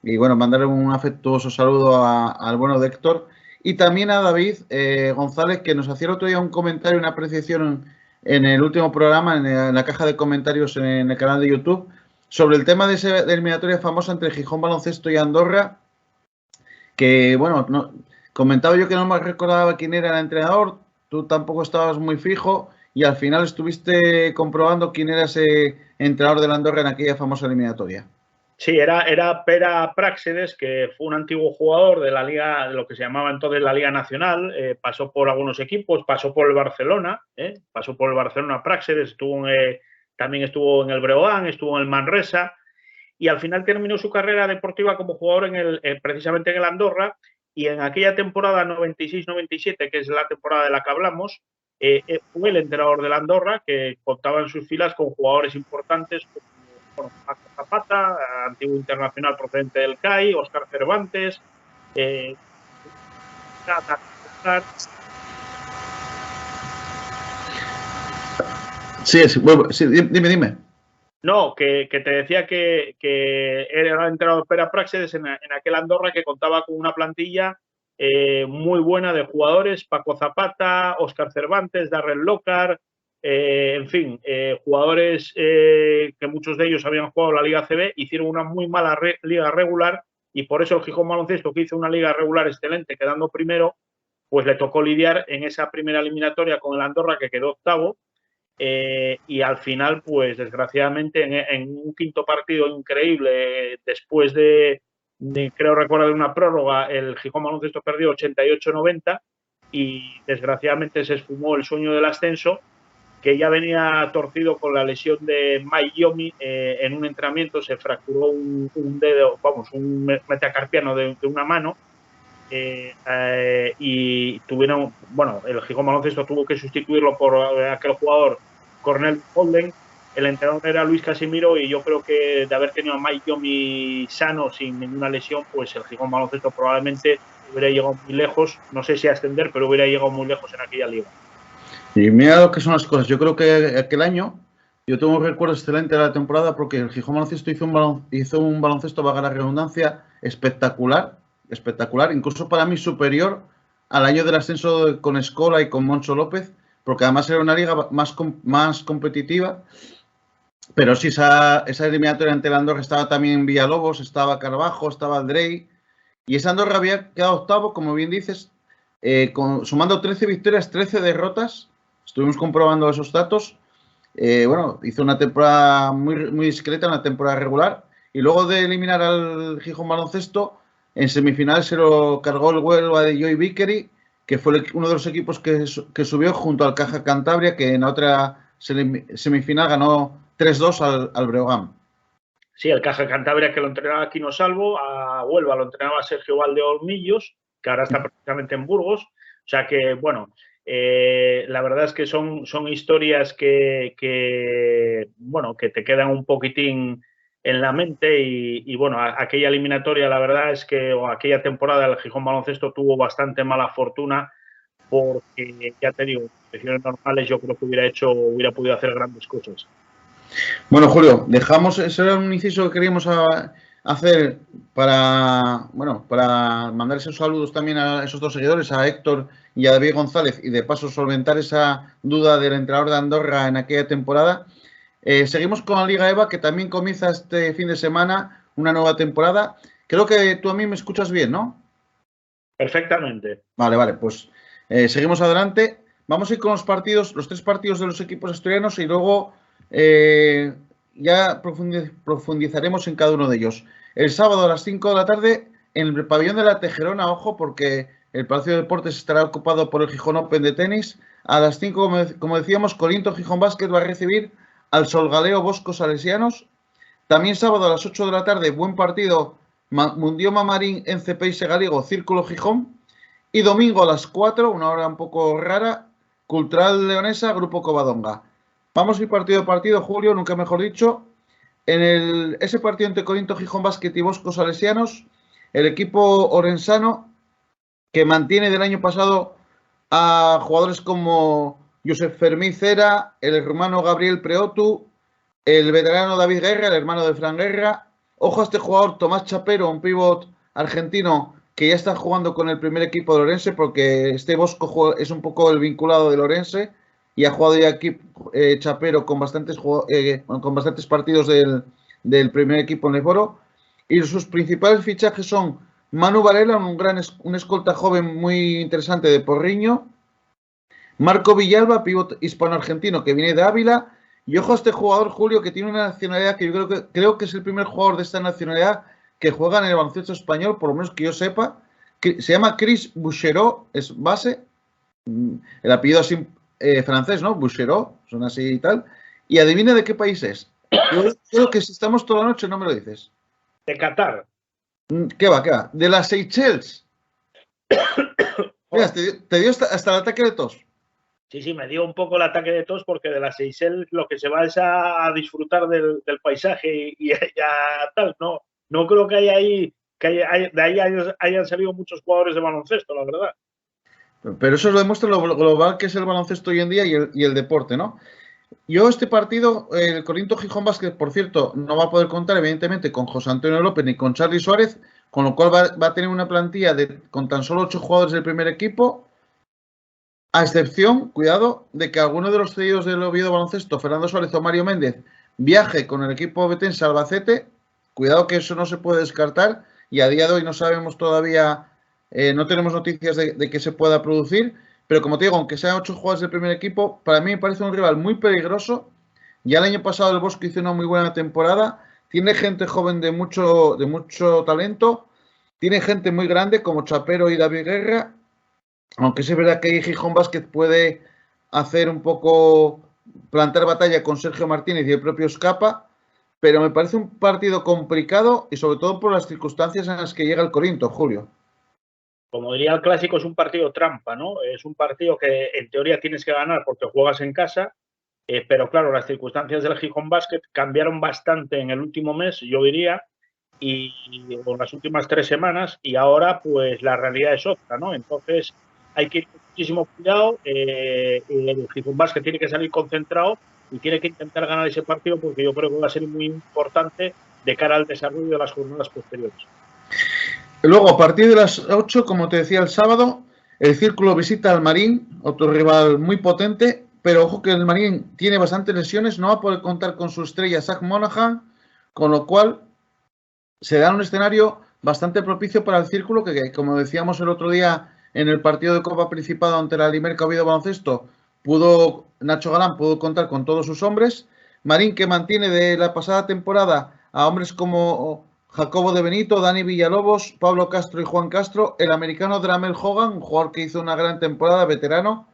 Y bueno, mandarle un afectuoso saludo al bueno de Héctor. Y también a David González, que nos hacía el otro día un comentario, una apreciación en el último programa, en la caja de comentarios en el canal de YouTube, sobre el tema de esa eliminatoria famosa entre Gijón Baloncesto y Andorra, que bueno, comentaba yo que no me recordaba quién era el entrenador, tú tampoco estabas muy fijo y al final estuviste comprobando quién era ese entrenador del Andorra en aquella famosa eliminatoria. Sí, era Pere Práxedes, que fue un antiguo jugador de la Liga, de lo que se llamaba entonces la Liga Nacional, pasó por algunos equipos, pasó por el Barcelona, Práxedes, también estuvo en el Breogán, estuvo en el Manresa, y al final terminó su carrera deportiva como jugador precisamente en el Andorra, y en aquella temporada 96-97, que es la temporada de la que hablamos, fue el entrenador del Andorra, que contaba en sus filas con jugadores importantes como Paco Zapata, antiguo internacional procedente del CAI, Óscar Cervantes, Sí, dime. No, que te decía que era el entrenador Pere Práxedes en aquel Andorra, que contaba con una plantilla muy buena de jugadores: Paco Zapata, Óscar Cervantes, Darrell Lockhart, en fin, jugadores que muchos de ellos habían jugado la Liga ACB, hicieron una muy mala liga regular, y por eso el Gijón Baloncesto, que hizo una liga regular excelente quedando primero, pues le tocó lidiar en esa primera eliminatoria con el Andorra, que quedó octavo. Y al final, pues desgraciadamente, en un quinto partido increíble, después creo recordar, de una prórroga, el Gijón Baloncesto perdió 88-90, y desgraciadamente se esfumó el sueño del ascenso, que ya venía torcido con la lesión de Mike Yomi. En un entrenamiento se fracturó un dedo, un metacarpiano de una mano. Y tuvieron, el Gijón Baloncesto tuvo que sustituirlo por aquel jugador, Cornel Holden. El entrenador era Luis Casimiro, y yo creo que de haber tenido a Mike Yomi sano, sin ninguna lesión, pues el Gijón Baloncesto probablemente hubiera llegado muy lejos, no sé si a ascender, pero hubiera llegado muy lejos en aquella liga. Y mira lo que son las cosas. Yo creo que aquel año yo tengo un recuerdo excelente de la temporada, porque el Gijón Baloncesto hizo un baloncesto, valga la redundancia, espectacular, incluso para mí superior al año del ascenso con Escola y con Moncho López, porque además era una liga más competitiva. Pero sí, esa eliminatoria ante el Andorra estaba también Villalobos, estaba Carvajo, estaba Andrei, y esa Andorra había quedado octavo, como bien dices, sumando 13 victorias, 13 derrotas. Estuvimos comprobando esos datos. Hizo una temporada muy discreta, una temporada regular, y luego de eliminar al Gijón Baloncesto, en semifinal se lo cargó el Huelva de Joey Vickery, que fue uno de los equipos que subió junto al Caja Cantabria, que en la otra semifinal ganó 3-2 al Breogán. Sí, el Caja Cantabria, que lo entrenaba Quino Salvo, a Huelva lo entrenaba Sergio Valdeolmillos, que ahora está precisamente en Burgos. O sea que, la verdad es que son historias que te quedan un poquitín en la mente, y aquella eliminatoria, la verdad es que, o aquella temporada, el Gijón Baloncesto tuvo bastante mala fortuna, porque, ya te digo, en condiciones normales yo creo que hubiera podido hacer grandes cosas. Bueno, Julio, dejamos, ese era un inciso que queríamos hacer para mandar esos saludos también a esos dos seguidores, a Héctor y a David González, y de paso solventar esa duda del entrenador de Andorra en aquella temporada. Seguimos con la Liga EVA, que también comienza este fin de semana una nueva temporada. Creo que tú a mí me escuchas bien, ¿no? Perfectamente. Vale, pues seguimos adelante. Vamos a ir con los tres partidos de los equipos asturianos, y luego ya profundizaremos en cada uno de ellos. El sábado a las 5 de la tarde, en el pabellón de la Tejerona, ojo, porque el Palacio de Deportes estará ocupado por el Gijón Open de tenis. A las 5, como decíamos, Corinto Gijón Basket va a recibir al Solgaleo Bosco Salesianos. También sábado a las 8 de la tarde, buen partido, Mundioma Marín en Cepeixe Galego, Círculo Gijón. Y domingo a las 4, una hora un poco rara, Cultural Leonesa, Grupo Covadonga. Vamos a ir partido a partido, Julio, nunca mejor dicho. En ese partido entre Corinto Gijón Basket y Bosco Salesianos, el equipo orensano, que mantiene del año pasado a jugadores como Josep Fermín Cera, el rumano Gabriel Preotu, el veterano David Guerra, el hermano de Fran Guerra. Ojo a este jugador, Tomás Chapero, un pívot argentino que ya está jugando con el primer equipo de Orense, porque este Bosco es un poco el vinculado del Orense, y ha jugado ya aquí Chapero con bastantes partidos del primer equipo en el foro. Y sus principales fichajes son Manu Varela, un escolta joven muy interesante de Porriño, Marco Villalba, pívot hispano-argentino que viene de Ávila, Y ojo a este jugador, Julio, que tiene una nacionalidad que yo creo que es el primer jugador de esta nacionalidad que juega en el baloncesto español, por lo menos que yo sepa. Que se llama Chris Bouchereau, es base. El apellido así francés, ¿no? Bouchereau, son así y tal. Y adivina de qué país es. Yo creo que si estamos toda la noche no me lo dices. De Qatar. ¿Qué va, qué va? De las Seychelles. Mira, te dio hasta el ataque de tos. Sí, me dio un poco el ataque de tos porque de las Seychelles lo que se va es a disfrutar del paisaje y ya tal. No creo que haya ahí, de ahí hayan salido muchos jugadores de baloncesto, la verdad. Pero eso lo demuestra lo global que es el baloncesto hoy en día y el deporte, ¿no? Yo este partido, el Corinto Gijón Basket, por cierto, no va a poder contar evidentemente con José Antonio López ni con Charly Suárez, con lo cual va a tener una plantilla con tan solo 8 jugadores del primer equipo, a excepción, cuidado, de que alguno de los cedidos del Oviedo Baloncesto, Fernando Suárez o Mario Méndez, viaje con el equipo betense Albacete. Cuidado que eso no se puede descartar y a día de hoy no sabemos todavía, no tenemos noticias de que se pueda producir. Pero como te digo, aunque sean 8 jugadores del primer equipo, para mí me parece un rival muy peligroso. Ya el año pasado el Bosque hizo una muy buena temporada. Tiene gente joven de mucho talento. Tiene gente muy grande como Chapero y David Guerra. Aunque sí es verdad que Gijón Basket puede hacer un poco, plantar batalla con Sergio Martínez y el propio Escapa, pero me parece un partido complicado y sobre todo por las circunstancias en las que llega el Corinto, Julio. Como diría el clásico, es un partido trampa, ¿no? Es un partido que en teoría tienes que ganar porque juegas en casa, pero claro, las circunstancias del Gijón Basket cambiaron bastante en el último mes, yo diría, y en las últimas 3 semanas, y ahora pues la realidad es otra, ¿no? Entonces hay que ir con muchísimo cuidado, el Gijón Basket tiene que salir concentrado y tiene que intentar ganar ese partido porque yo creo que va a ser muy importante de cara al desarrollo de las jornadas posteriores. Luego, a partir de las 8, como te decía el sábado, el Círculo visita al Marín, otro rival muy potente, pero ojo que el Marín tiene bastantes lesiones, no va a poder contar con su estrella Zach Monahan, con lo cual se da un escenario bastante propicio para el Círculo, que como decíamos el otro día en el partido de Copa Principado ante la Limerca Oviedo Baloncesto, Nacho Galán pudo contar con todos sus hombres. Marín, que mantiene de la pasada temporada a hombres como Jacobo de Benito, Dani Villalobos, Pablo Castro y Juan Castro, el americano Dramel Hogan, un jugador que hizo una gran temporada, veterano,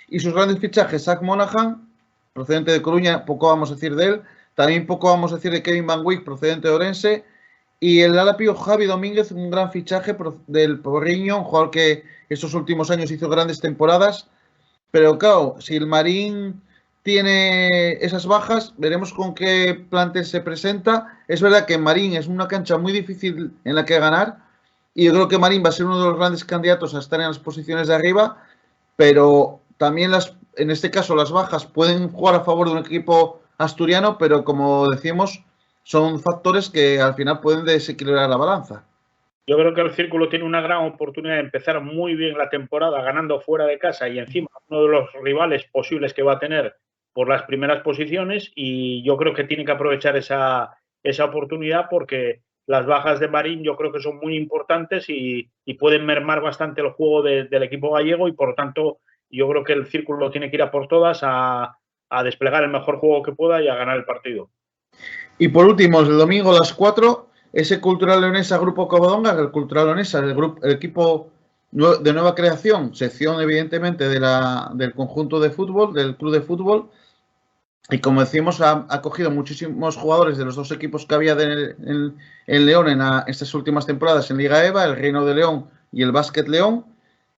y sus grandes fichajes, Zach Monahan, procedente de Coruña, poco vamos a decir de él, también poco vamos a decir de Kevin Van Wyck, procedente de Orense, y el alapío Javi Domínguez, un gran fichaje del Porriño, un jugador que estos últimos años hizo grandes temporadas. Pero claro, si el Marín tiene esas bajas, veremos con qué plantel se presenta. Es verdad que Marín es una cancha muy difícil en la que ganar. Y yo creo que Marín va a ser uno de los grandes candidatos a estar en las posiciones de arriba. Pero también en este caso las bajas pueden jugar a favor de un equipo asturiano, pero como decíamos, son factores que al final pueden desequilibrar la balanza. Yo creo que el Círculo tiene una gran oportunidad de empezar muy bien la temporada ganando fuera de casa y encima uno de los rivales posibles que va a tener por las primeras posiciones, y yo creo que tiene que aprovechar esa oportunidad porque las bajas de Marín yo creo que son muy importantes y pueden mermar bastante el juego del equipo gallego, y por lo tanto yo creo que el Círculo tiene que ir a por todas a desplegar el mejor juego que pueda y a ganar el partido. Y por último, el domingo a las 4, ese Cultural Leonesa Grupo Covadonga, el Cultural Leonesa, el equipo de nueva creación, sección evidentemente del conjunto de fútbol, del club de fútbol. Y como decimos, ha cogido muchísimos jugadores de los dos equipos que había en León en estas últimas temporadas en Liga EVA, el Reino de León y el Básquet León.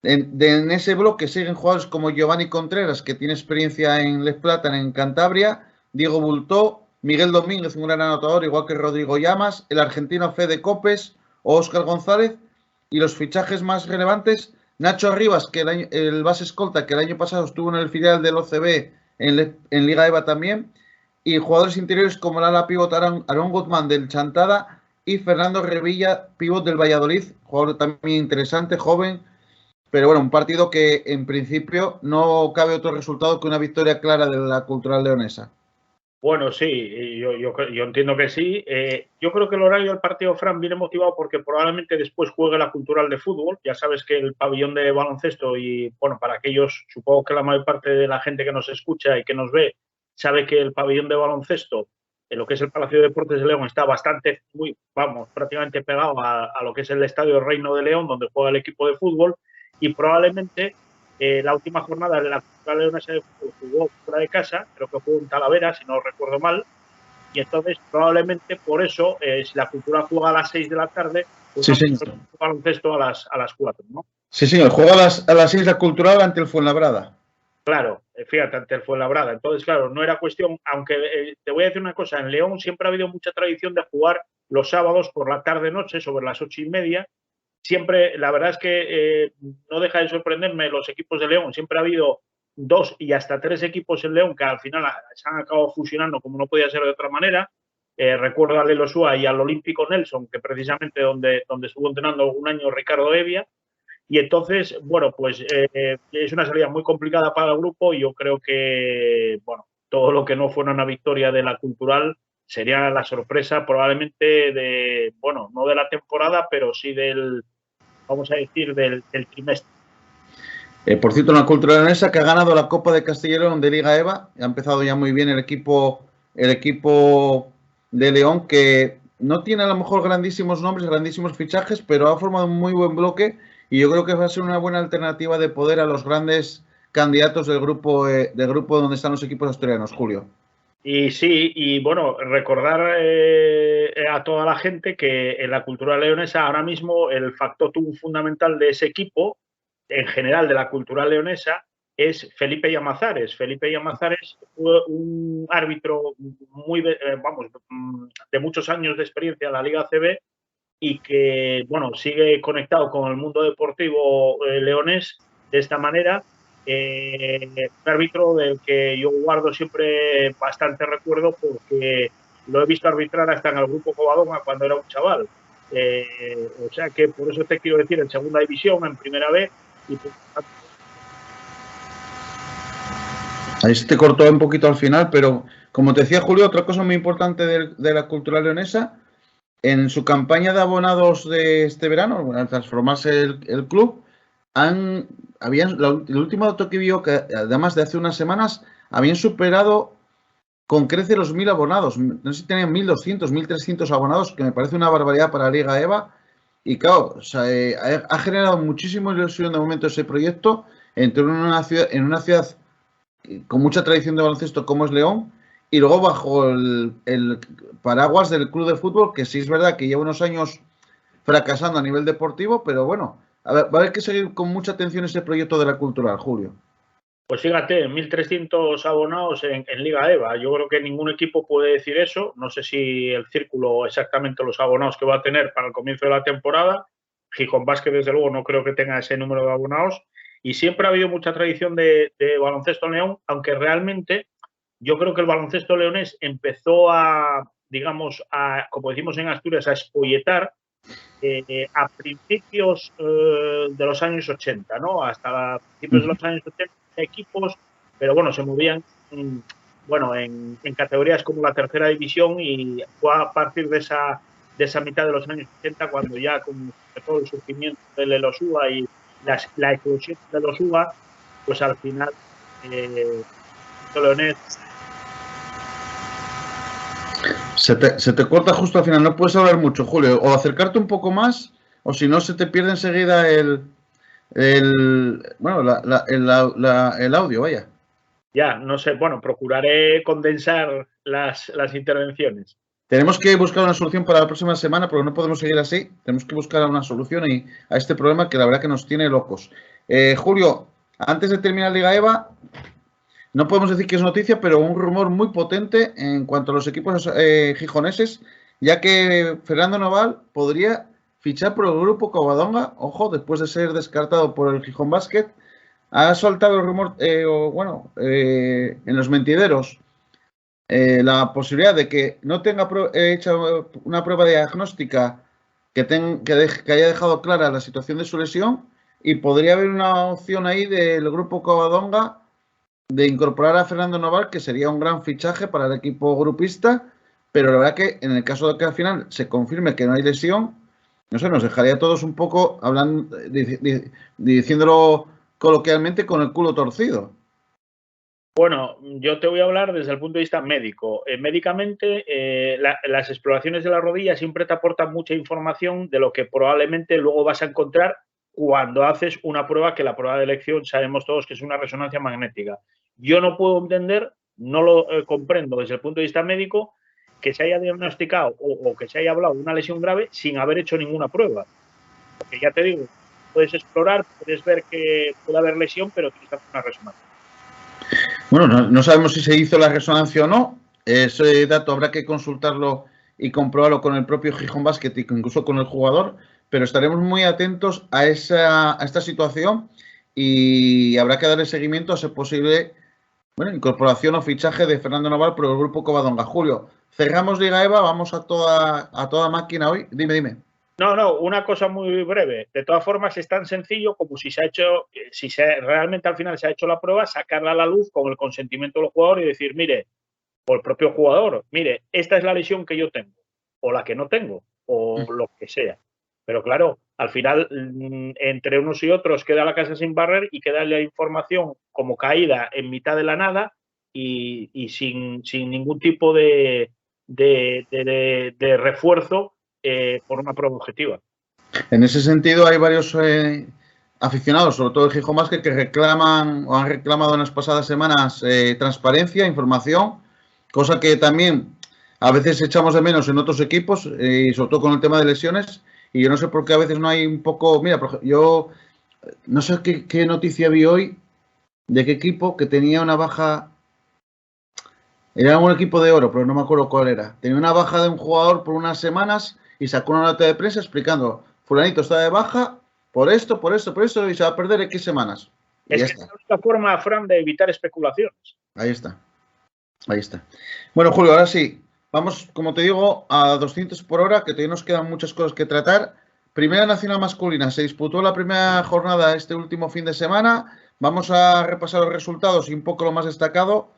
En ese bloque siguen jugadores como Giovanni Contreras, que tiene experiencia en Les Plata, en Cantabria, Diego Bultó, Miguel Domínguez, un gran anotador, igual que Rodrigo Llamas, el argentino Fede Copes o Óscar González, y los fichajes más relevantes, Nacho Arribas, que el base escolta, que el año pasado estuvo en el filial del OCB en Liga EVA también, y jugadores interiores como el ala pívot Aarón Guzmán del Chantada y Fernando Revilla, pívot del Valladolid, jugador también interesante, joven. Pero bueno, un partido que en principio no cabe otro resultado que una victoria clara de la Cultural Leonesa. Bueno, sí, yo entiendo que sí. Yo creo que el horario del partido, Fran, viene motivado porque probablemente después juegue la Cultural de fútbol. Ya sabes que el pabellón de baloncesto, y bueno, para aquellos, supongo que la mayor parte de la gente que nos escucha y que nos ve sabe que el pabellón de baloncesto, en lo que es el Palacio de Deportes de León, está bastante, prácticamente pegado a lo que es el Estadio Reino de León, donde juega el equipo de fútbol, y probablemente la última jornada de la Cultural Leonesa de fútbol jugó fuera de casa, creo que jugó en Talavera, si no recuerdo mal, y entonces probablemente por eso, si la Cultural juega a las 6 de la tarde, pues sí, el baloncesto a las 4, ¿no? Sí, señor. Juega a las 6 la Cultural ante el Fuenlabrada. Claro, fíjate, ante el Fuenlabrada. Entonces, claro, no era cuestión, aunque te voy a decir una cosa, en León siempre ha habido mucha tradición de jugar los sábados por la tarde-noche, sobre las 8:30. Siempre, la verdad es que no deja de sorprenderme los equipos de León. Siempre ha habido 2 y hasta 3 equipos en León que al final se han acabado fusionando como no podía ser de otra manera. Recuerdo al Elosúa y al Olímpico Nelson, que precisamente donde estuvo entrenando un año Ricardo Evia. Y entonces, bueno, pues es una salida muy complicada para el grupo y yo creo que, bueno, todo lo que no fuera una victoria de la Cultural sería la sorpresa probablemente de, bueno, no de la temporada, pero sí del, vamos a decir, del trimestre. Por cierto, una Cultural Leonesa que ha ganado la Copa de Castilla y León de Liga EVA. Ha empezado ya muy bien el equipo de León, que no tiene a lo mejor grandísimos nombres, grandísimos fichajes, pero ha formado un muy buen bloque y yo creo que va a ser una buena alternativa de poder a los grandes candidatos del grupo donde están los equipos asturianos, Julio. Y sí, y bueno, recordar a toda la gente que en la Cultural Leonesa ahora mismo el factor fundamental de ese equipo, en general de la Cultural Leonesa, es Felipe Llamazares. Felipe Llamazares fue un árbitro muy, de muchos años de experiencia en la Liga ACB y que, bueno, sigue conectado con el mundo deportivo leonés de esta manera. Un árbitro del que yo guardo siempre bastante recuerdo porque lo he visto arbitrar hasta en el grupo Covadonga cuando era un chaval. O sea que por eso te quiero decir, en segunda división, en primera B. Ahí se te cortó un poquito al final, pero como te decía Julio, otra cosa muy importante de la Cultural Leonesa, en su campaña de abonados de este verano, al transformarse el club, el último dato que vio, que además de hace unas semanas, habían superado con creces los 1.000 abonados. No sé si tenían 1.200, 1.300 abonados, que me parece una barbaridad para la Liga EVA. Y claro, o sea, ha generado muchísimo ilusión de momento ese proyecto en una ciudad con mucha tradición de baloncesto como es León, y luego bajo el paraguas del club de fútbol, que sí es verdad que lleva unos años fracasando a nivel deportivo, pero bueno, va a haber que seguir con mucha atención ese proyecto de la Cultural, Julio. Pues fíjate, 1.300 abonados en Liga EVA. Yo creo que ningún equipo puede decir eso. No sé si el Círculo exactamente los abonados que va a tener para el comienzo de la temporada. Gijón Basket, desde luego, no creo que tenga ese número de abonados. Y siempre ha habido mucha tradición de baloncesto en León, aunque realmente yo creo que el baloncesto leonés empezó a, digamos, como decimos en Asturias, a espolletar a principios de los años 80, ¿no? Hasta principios de los años 80 equipos, pero bueno, se movían en categorías como la tercera división y fue a partir de esa mitad de los años 80 cuando ya con todo el surgimiento del Elosúa y la eclosión del Elosúa, pues al final Leonés. Se te corta justo al final, no puedes hablar mucho, Julio, o acercarte un poco más, o si no se te pierde enseguida el audio, vaya. Ya, no sé, bueno, procuraré condensar las intervenciones. Tenemos que buscar una solución para la próxima semana, porque no podemos seguir así. Tenemos que buscar una solución a este problema que la verdad que nos tiene locos. Julio, antes de terminar Liga EVA, no podemos decir que es noticia, pero un rumor muy potente en cuanto a los equipos gijoneses, ya que Fernando Noval podría fichar por el grupo Covadonga, ojo, después de ser descartado por el Gijón Basket. Ha soltado el rumor, en los mentideros, la posibilidad de que no tenga hecho una prueba diagnóstica que haya dejado clara la situación de su lesión, y podría haber una opción ahí del grupo Covadonga de incorporar a Fernando Noval, que sería un gran fichaje para el equipo grupista, pero la verdad que en el caso de que al final se confirme que no hay lesión, no sé, nos dejaría a todos un poco hablando, diciéndolo coloquialmente, con el culo torcido. Bueno, yo te voy a hablar desde el punto de vista médico. Médicamente, las exploraciones de la rodilla siempre te aportan mucha información de lo que probablemente luego vas a encontrar cuando haces una prueba, que la prueba de elección sabemos todos que es una resonancia magnética. Yo no puedo entender, no lo comprendo desde el punto de vista médico, que se haya diagnosticado o que se haya hablado de una lesión grave sin haber hecho ninguna prueba. Porque ya te digo, puedes explorar, puedes ver que puede haber lesión, pero tienes que hacer una resonancia. Bueno, no sabemos si se hizo la resonancia o no. Ese dato habrá que consultarlo y comprobarlo con el propio Gijón Basket y incluso con el jugador, pero estaremos muy atentos a esta situación y habrá que darle seguimiento a esa posible incorporación o fichaje de Fernando Naval por el grupo Covadonga. Julio, cerramos Liga EVA, vamos a toda máquina hoy. Dime. No, una cosa muy breve. De todas formas, es tan sencillo como si se ha hecho, realmente al final se ha hecho la prueba, sacarla a la luz con el consentimiento del jugador y decir, mire, o el propio jugador, mire, esta es la lesión que yo tengo, o la que no tengo, o lo que sea. Pero claro, al final, entre unos y otros queda la casa sin barrer y queda la información como caída en mitad de la nada y sin ningún tipo de refuerzo por una prueba objetiva. En ese sentido, hay varios aficionados, sobre todo el Gijón Basket, que reclaman o han reclamado en las pasadas semanas transparencia, información, cosa que también a veces echamos de menos en otros equipos y sobre todo con el tema de lesiones. Y yo no sé por qué a veces no hay un poco. Mira, yo no sé qué noticia vi hoy de qué equipo que tenía una baja. Era un equipo de oro, pero no me acuerdo cuál era. Tenía una baja de un jugador por unas semanas y sacó una nota de prensa explicando: fulanito está de baja por esto, y se va a perder X semanas. Y es la única forma, Fran, de evitar especulaciones. Ahí está. Bueno, Julio, ahora sí. Vamos, como te digo, a 200 por hora, que todavía nos quedan muchas cosas que tratar. Primera Nacional Masculina. Se disputó la primera jornada este último fin de semana. Vamos a repasar los resultados y un poco lo más destacado.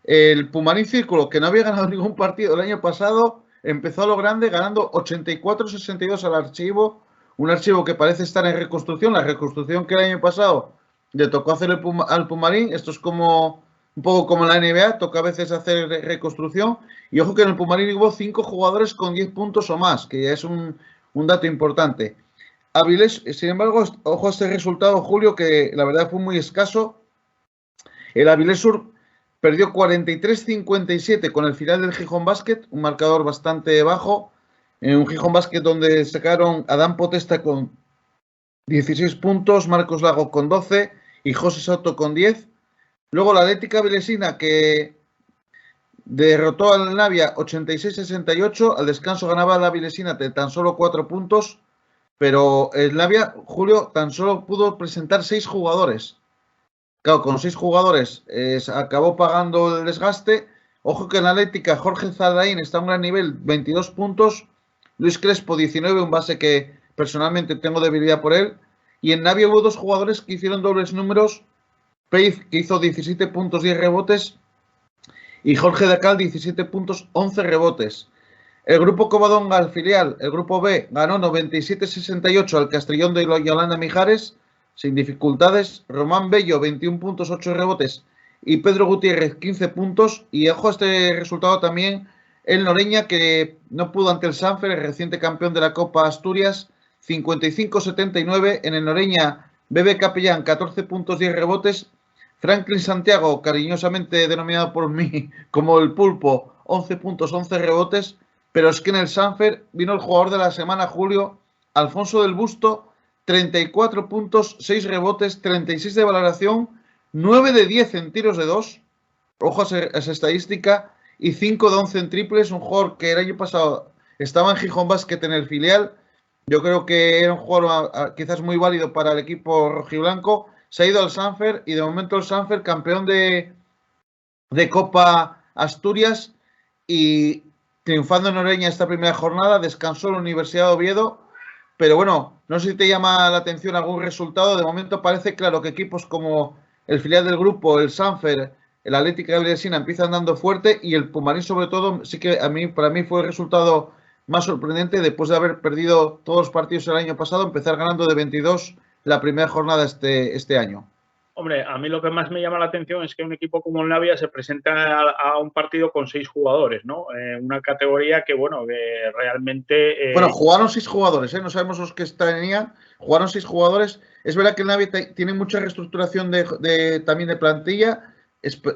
El Pumarín Círculo, que no había ganado ningún partido el año pasado, empezó a lo grande ganando 84-62 al Archivo, un Archivo que parece estar en reconstrucción, la reconstrucción que el año pasado le tocó hacer al Pumarín. Esto es como un poco como la NBA, toca a veces hacer reconstrucción. Y ojo que en el Pumarín hubo 5 jugadores con 10 puntos o más, que ya es un dato importante. Avilés, sin embargo, ojo a este resultado, Julio, que la verdad fue muy escaso. El Avilés Sur perdió 43-57 con el final del Gijón Basket, un marcador bastante bajo. En un Gijón Basket donde sacaron Adán Potesta con 16 puntos, Marcos Lago con 12 y José Soto con 10. Luego la Atlética Avilesina, que derrotó al Navia 86-68. Al descanso ganaba la Avilesina de tan solo 4 puntos. Pero el Navia, Julio, tan solo pudo presentar 6 jugadores. Claro, con 6 jugadores acabó pagando el desgaste. Ojo que en Atlética Jorge Zaldaín está a un gran nivel, 22 puntos. Luis Crespo, 19, un base que personalmente tengo debilidad por él. Y en Navia hubo 2 jugadores que hicieron dobles números. Peiz, que hizo 17 puntos, 10 rebotes. Y Jorge Dacal, 17 puntos, 11 rebotes. El grupo Covadonga, el filial, el grupo B, ganó 97-68 al Castellón de Yolanda Mijares, sin dificultades. Román Bello, 21 puntos, 8 rebotes. Y Pedro Gutiérrez, 15 puntos. Y ojo a este resultado también el Noreña, que no pudo ante el Sanfer, el reciente campeón de la Copa Asturias, 55-79. En el Noreña, Bebe Capellán, 14 puntos, 10 rebotes. Franklin Santiago, cariñosamente denominado por mí como el Pulpo, 11 puntos, 11 rebotes. Pero es que en el Sanfer vino el jugador de la semana, Julio, Alfonso del Busto, 34 puntos, 6 rebotes, 36 de valoración, 9 de 10 en tiros de 2, ojo a esa estadística, y 5 de 11 en triples. Un jugador que el año pasado estaba en Gijón Basket en el filial. Yo creo que era un jugador quizás muy válido para el equipo rojiblanco. Se ha ido al Sanfer y de momento el Sanfer campeón de Copa Asturias y triunfando en Noreña esta primera jornada. Descansó la Universidad de Oviedo, pero bueno, no sé si te llama la atención algún resultado. De momento parece claro que equipos como el filial del grupo, el Sanfer, el Atlético de Avilesina empiezan dando fuerte y el Pumarín sobre todo, sí que para mí fue el resultado más sorprendente después de haber perdido todos los partidos el año pasado, empezar ganando de 22 la primera jornada este año. Hombre, a mí lo que más me llama la atención es que un equipo como el Navia se presenta a un partido con 6 jugadores, ¿no? Una categoría que, bueno, que realmente... Bueno, jugaron 6 jugadores, ¿eh? No sabemos los que tenían. Jugaron 6 jugadores. Es verdad que el Navia tiene mucha reestructuración también de plantilla.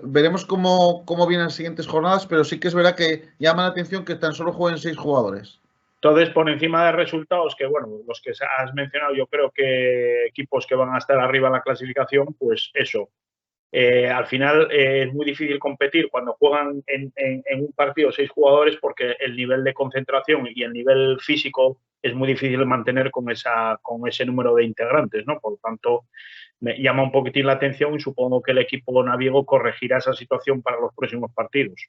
Veremos cómo vienen las siguientes jornadas, pero sí que es verdad que llama la atención que tan solo jueguen 6 jugadores. Entonces, por encima de resultados que, bueno, los que has mencionado, yo creo que equipos que van a estar arriba en la clasificación, pues eso. Al final es muy difícil competir cuando juegan en un partido 6 jugadores porque el nivel de concentración y el nivel físico es muy difícil mantener con ese número de integrantes, ¿no? Por lo tanto, me llama un poquitín la atención y supongo que el equipo naviego corregirá esa situación para los próximos partidos.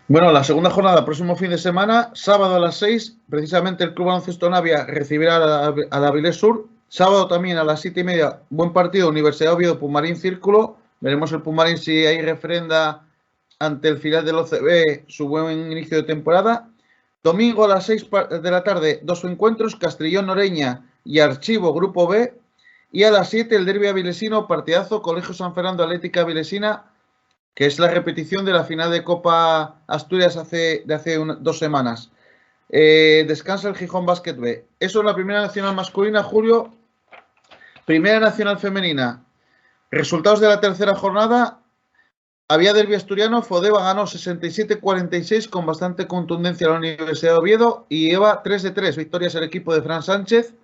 Bueno, la segunda jornada, próximo fin de semana, sábado a las 6, precisamente el Club Baloncesto Navia recibirá a la Avilés Sur. Sábado también a las 7:30, buen partido, Universidad de Oviedo, Pumarín Círculo. Veremos el Pumarín si ahí refrenda ante el final del OCB su buen inicio de temporada. Domingo a las 6 de la tarde, 2 encuentros, Castrillón Noreña y Archivo, Grupo B. Y a las 7 el derbi avilesino, partidazo, Colegio San Fernando Atlética Avilesina, que es la repetición de la final de Copa Asturias de hace 2 semanas. Descansa el Gijón Basket B. Eso es la primera nacional masculina, Julio. Primera nacional femenina. Resultados de la tercera jornada. Había derbi asturiano. Fodeva ganó 67-46 con bastante contundencia a la Universidad de Oviedo y lleva 3-3 victorias el equipo de Fran Sánchez.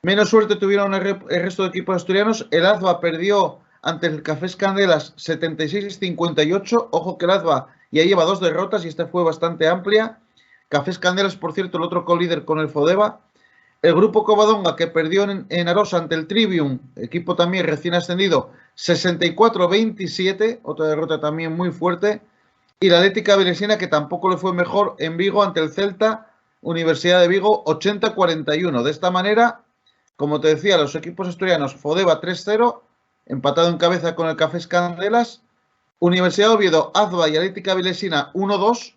Menos suerte tuvieron el resto de equipos asturianos. El AZBA perdió ante el Cafés Candelas 76-58. Ojo que el AZBA ya lleva 2 derrotas y esta fue bastante amplia. Cafés Candelas, por cierto, el otro colíder con el Fodeva. El grupo Covadonga, que perdió en Arosa ante el Trivium, equipo también recién ascendido, 64-27, otra derrota también muy fuerte. Y la Atlética Avilesina, que tampoco le fue mejor en Vigo ante el Celta, Universidad de Vigo, 80-41. De esta manera, como te decía, los equipos asturianos, Fodeva 3-0, empatado en cabeza con el Cafés Candelas. Universidad de Oviedo, AZBA y Atlética Avilesina 1-2,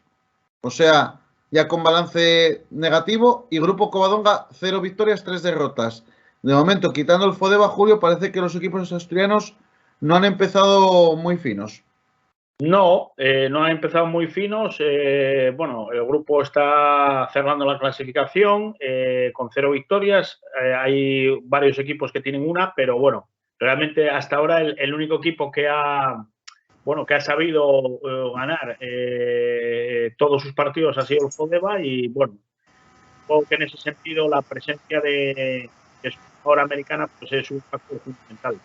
o sea, ya con balance negativo. Y Grupo Covadonga, 0 victorias, 3 derrotas. De momento, quitando el Fodeva, Julio, parece que los equipos asturianos no han empezado muy finos. No, no han empezado muy finos. Bueno, el grupo está cerrando la clasificación con 0 victorias. Hay varios equipos que tienen una, pero bueno, realmente hasta ahora el único equipo que ha sabido ganar todos sus partidos ha sido el Fodeva y bueno, supongo que en ese sentido la presencia de su jugadora americana pues es un factor fundamental.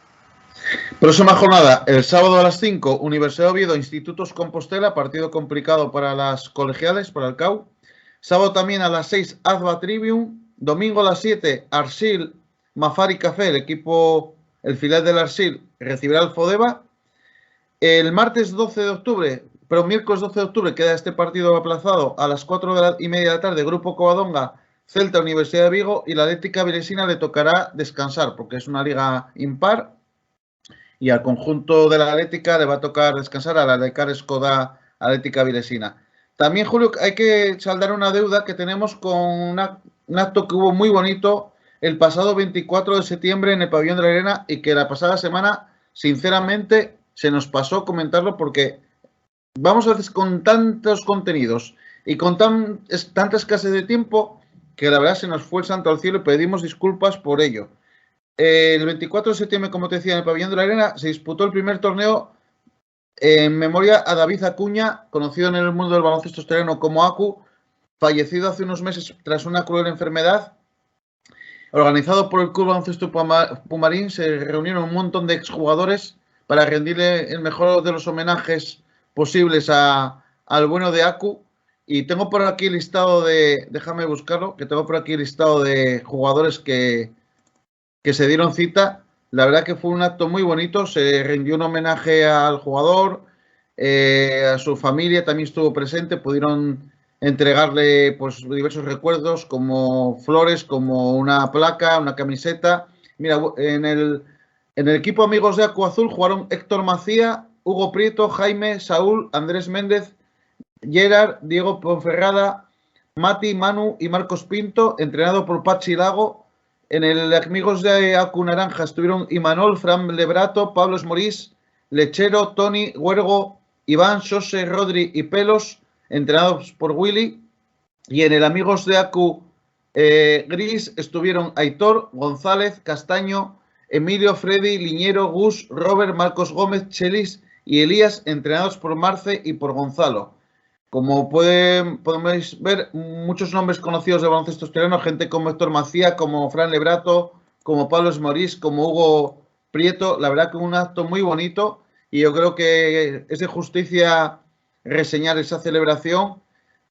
Próxima jornada, el sábado a las 5, Universidad de Oviedo, Institutos Compostela, partido complicado para las colegiales, para el CAU. Sábado también a las 6, AZBA Trivium. Domingo a las 7, Arsil, Mafari Café, el filial del Arsil, recibirá el Fodeva. El martes 12 de octubre, pero miércoles 12 de octubre, queda este partido aplazado a las 4:30 de la tarde, Grupo Covadonga, Celta, Universidad de Vigo, y la Atlética Avilesina le tocará descansar porque es una liga impar y al conjunto de la Atlética le va a tocar descansar a la Lecar Skoda Atlética Avilesina. También, Julio, hay que saldar una deuda que tenemos con un acto que hubo muy bonito el pasado 24 de septiembre en el Pabellón de la Arena y que la pasada semana, sinceramente, se nos pasó comentarlo porque vamos a veces con tantos contenidos y con tanta escasez de tiempo que la verdad se nos fue el santo al cielo y pedimos disculpas por ello. El 24 de septiembre, como te decía, en el Pabellón de la Arena se disputó el primer torneo en memoria a David Acuña, conocido en el mundo del baloncesto asturiano como Acu, fallecido hace unos meses tras una cruel enfermedad. Organizado por el Club Baloncesto Pumarín, se reunieron un montón de exjugadores para rendirle el mejor de los homenajes posibles al bueno de Acu. Y tengo por aquí el listado déjame buscarlo, que tengo por aquí el listado de jugadores que se dieron cita. La verdad que fue un acto muy bonito, se rindió un homenaje al jugador, a su familia también estuvo presente, pudieron entregarle pues diversos recuerdos como flores, como una placa, una camiseta. Mira, en el equipo Amigos de Acu Azul jugaron Héctor Macía, Hugo Prieto, Jaime, Saúl, Andrés Méndez, Gerard, Diego Ponferrada, Mati, Manu y Marcos Pinto, entrenado por Pachi Lago. En el Amigos de Acu Naranja estuvieron Imanol, Fran Lebrato, Pablo Esmorís, Lechero, Tony, Huergo, Iván, Sose, Rodri y Pelos, entrenados por Willy. Y en el Amigos de Acu Gris estuvieron Aitor, González, Castaño, Emilio, Freddy, Liñero, Gus, Robert, Marcos Gómez, Chelis y Elías, entrenados por Marce y por Gonzalo. Como podéis ver, muchos nombres conocidos de baloncesto asturiano, gente como Héctor Macía, como Fran Lebrato, como Pablo Esmorís, como Hugo Prieto. La verdad que un acto muy bonito y yo creo que es de justicia reseñar esa celebración.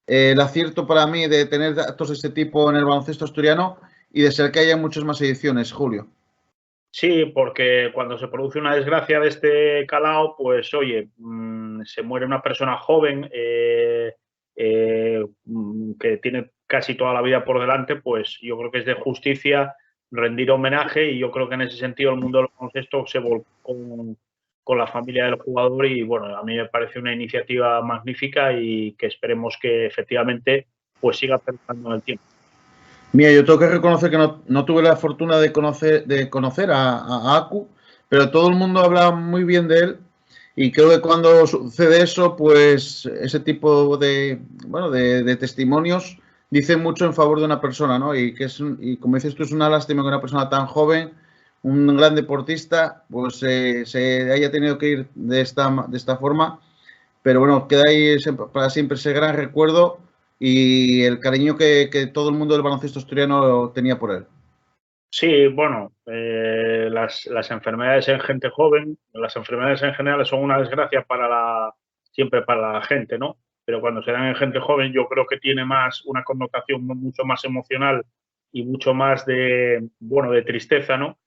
El acierto para mí de tener actos de este tipo en el baloncesto asturiano y de ser que haya muchas más ediciones, Julio. Sí, porque cuando se produce una desgracia de este calao, pues oye, se muere una persona joven que tiene casi toda la vida por delante, pues yo creo que es de justicia rendir homenaje y yo creo que en ese sentido el mundo del baloncesto se volcó con la familia del jugador y bueno, a mí me parece una iniciativa magnífica y que esperemos que efectivamente pues siga perdurando en el tiempo. Mira, yo tengo que reconocer que no tuve la fortuna de conocer a Acu, pero todo el mundo habla muy bien de él y creo que cuando sucede eso, pues ese tipo de, bueno, de testimonios dicen mucho en favor de una persona, ¿no? Y como dices tú, es una lástima que una persona tan joven, un gran deportista, pues se haya tenido que ir de esta forma. Pero bueno, queda ahí para siempre ese gran recuerdo y el cariño que todo el mundo del baloncesto asturiano tenía por él. Sí, bueno, las enfermedades en gente joven, las enfermedades en general son una desgracia siempre para la gente, ¿no? Pero cuando se dan en gente joven yo creo que tiene más una connotación mucho más emocional y mucho más de, bueno, de tristeza, ¿no?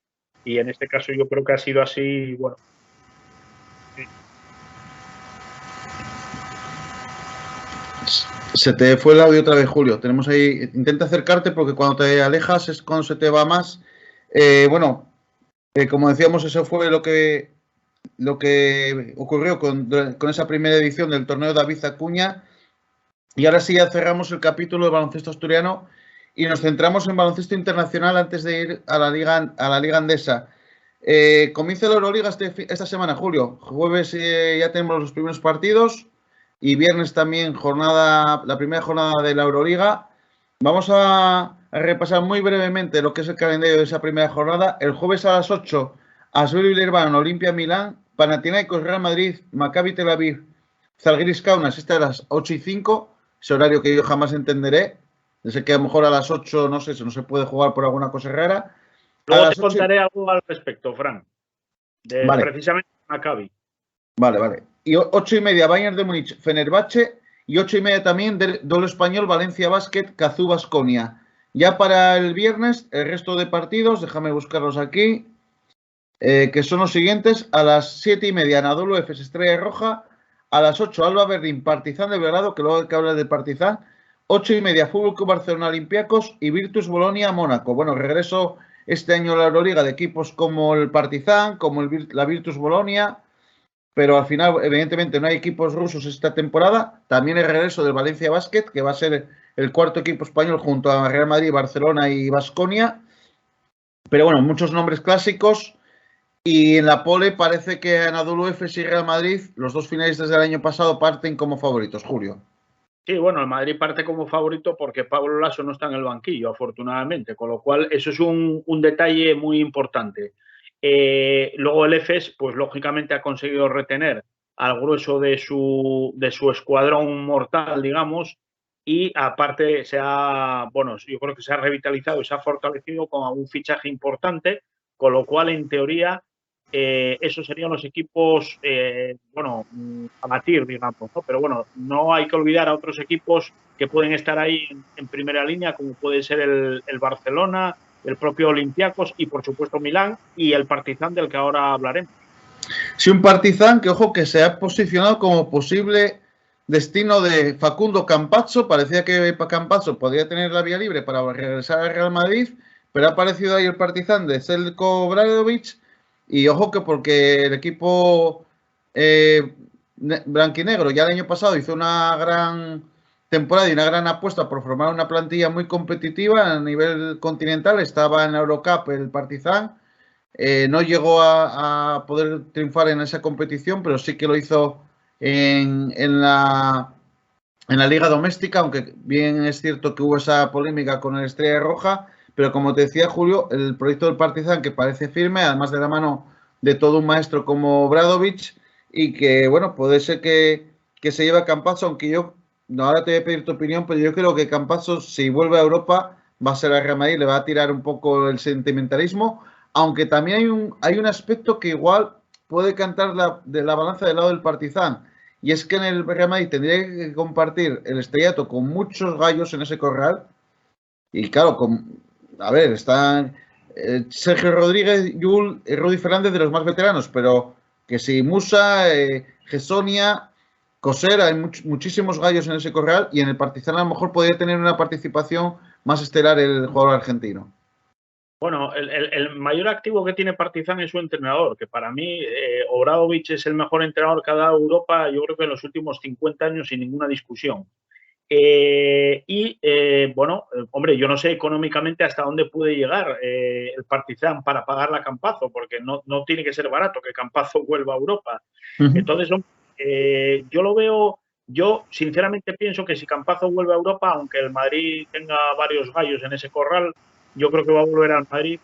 Y en este caso yo creo que ha sido así, bueno. Sí. Se te fue el audio otra vez, Julio. Tenemos ahí, intenta acercarte porque cuando te alejas es cuando se te va más. Como decíamos, eso fue lo que ocurrió con esa primera edición del torneo David Acuña. Y ahora sí ya cerramos el capítulo de baloncesto asturiano y nos centramos en baloncesto internacional antes de ir a la Liga Andesa. Comienza la Euroliga esta semana, Julio. Jueves ya tenemos los primeros partidos y viernes también la primera jornada de la Euroliga. Vamos a repasar muy brevemente lo que es el calendario de esa primera jornada. El jueves a las 8, Asvel Villeurbanne, Olimpia Milán, Panathinaikos Real Madrid, Maccabi Tel Aviv, Zalgiris Kaunas, esta a las 8:05, ese horario que yo jamás entenderé. Sé que a lo mejor a las 8, no sé, si no se puede jugar por alguna cosa rara. Luego te contaré algo al respecto, Fran, vale. Precisamente Maccabi. Vale. Y 8:30, Bayern de Múnich, Fenerbahce. Y 8:30 también del doble español, Valencia Basket, Cazú Baskonia. Ya para el viernes, el resto de partidos, déjame buscarlos aquí, que son los siguientes. A las 7:30, Anadolu Efes, Estrella Roja. A las 8, Alba Berlín, Partizan de Belgrado, que luego hay que hablar de Partizan. 8:30, Fútbol Club Barcelona, Olympiacos y Virtus Bolonia, Mónaco. Bueno, regreso este año a la Euroliga de equipos como el Partizan, como la Virtus Bolonia, pero al final, evidentemente, no hay equipos rusos esta temporada. También el regreso del Valencia Basket, que va a ser el cuarto equipo español junto a Real Madrid, Barcelona y Baskonia. Pero bueno, muchos nombres clásicos. Y en la pole parece que Anadolu Efes y Real Madrid, los dos finalistas del año pasado, parten como favoritos, Julio. Sí, bueno, el Madrid parte como favorito porque Pablo Laso no está en el banquillo, afortunadamente, con lo cual eso es un detalle muy importante. Luego el EFES, pues lógicamente ha conseguido retener al grueso de su escuadrón mortal, digamos, y aparte yo creo que se ha revitalizado y se ha fortalecido con un fichaje importante, con lo cual en teoría esos serían los equipos, a batir, digamos, ¿no? Pero bueno, no hay que olvidar a otros equipos que pueden estar ahí en primera línea, como puede ser el Barcelona, el propio Olympiacos y, por supuesto, Milán y el Partizan, del que ahora hablaremos. Sí, un Partizan que, ojo, que se ha posicionado como posible destino de Facundo Campazzo. Parecía que Campazzo podría tener la vía libre para regresar al Real Madrid, pero ha aparecido ahí el Partizan de Zeljko Obradović. Y ojo que porque el equipo blanquinegro ya el año pasado hizo una gran temporada y una gran apuesta por formar una plantilla muy competitiva a nivel continental. Estaba en la Eurocup el Partizan. No llegó a poder triunfar en esa competición, pero sí que lo hizo en la Liga Doméstica, aunque bien es cierto que hubo esa polémica con el Estrella Roja, pero como te decía Julio, el proyecto del Partizan que parece firme, además de la mano de todo un maestro como Bradovic, y que, bueno, puede ser que se lleve a Campazzo, aunque yo, no, ahora te voy a pedir tu opinión, pero yo creo que Campazzo, si vuelve a Europa, va a ser a Real Madrid, le va a tirar un poco el sentimentalismo, aunque también hay un aspecto que igual puede cantar de la balanza del lado del Partizan, y es que en el Real Madrid tendría que compartir el estrellato con muchos gallos en ese corral. Y claro, a ver, están Sergio Rodríguez, Yul y Rudy Fernández de los más veteranos, pero que si Musa, Gessonia, Coser, hay muchísimos gallos en ese corral y en el Partizan a lo mejor podría tener una participación más estelar el jugador argentino. Bueno, el mayor activo que tiene Partizan es su entrenador, que para mí Obradovic es el mejor entrenador que ha dado Europa, yo creo que en los últimos 50 años sin ninguna discusión. Bueno, hombre, yo no sé económicamente hasta dónde puede llegar el Partizan para pagar a Campazzo, porque no tiene que ser barato que Campazzo vuelva a Europa. Entonces, yo lo veo, yo sinceramente pienso que si Campazzo vuelve a Europa, aunque el Madrid tenga varios gallos en ese corral, yo creo que va a volver al Madrid,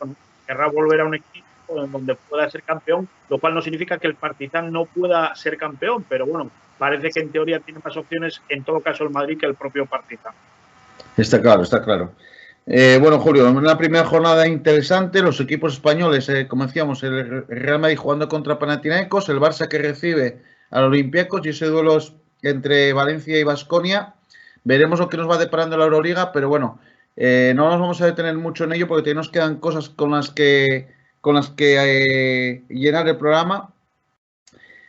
bueno, querrá volver a un equipo en donde pueda ser campeón, lo cual no significa que el Partizan no pueda ser campeón, pero bueno, parece que en teoría tiene más opciones, en todo caso el Madrid, que el propio Partizan. Está claro, está claro. Bueno, Julio, en una primera jornada interesante, los equipos españoles, como decíamos, el Real Madrid jugando contra Panathinaikos, el Barça que recibe al Olympiacos y ese duelo entre Valencia y Baskonia. Veremos lo que nos va deparando la Euroliga, pero bueno, no nos vamos a detener mucho en ello porque nos quedan cosas con las que llenar el programa.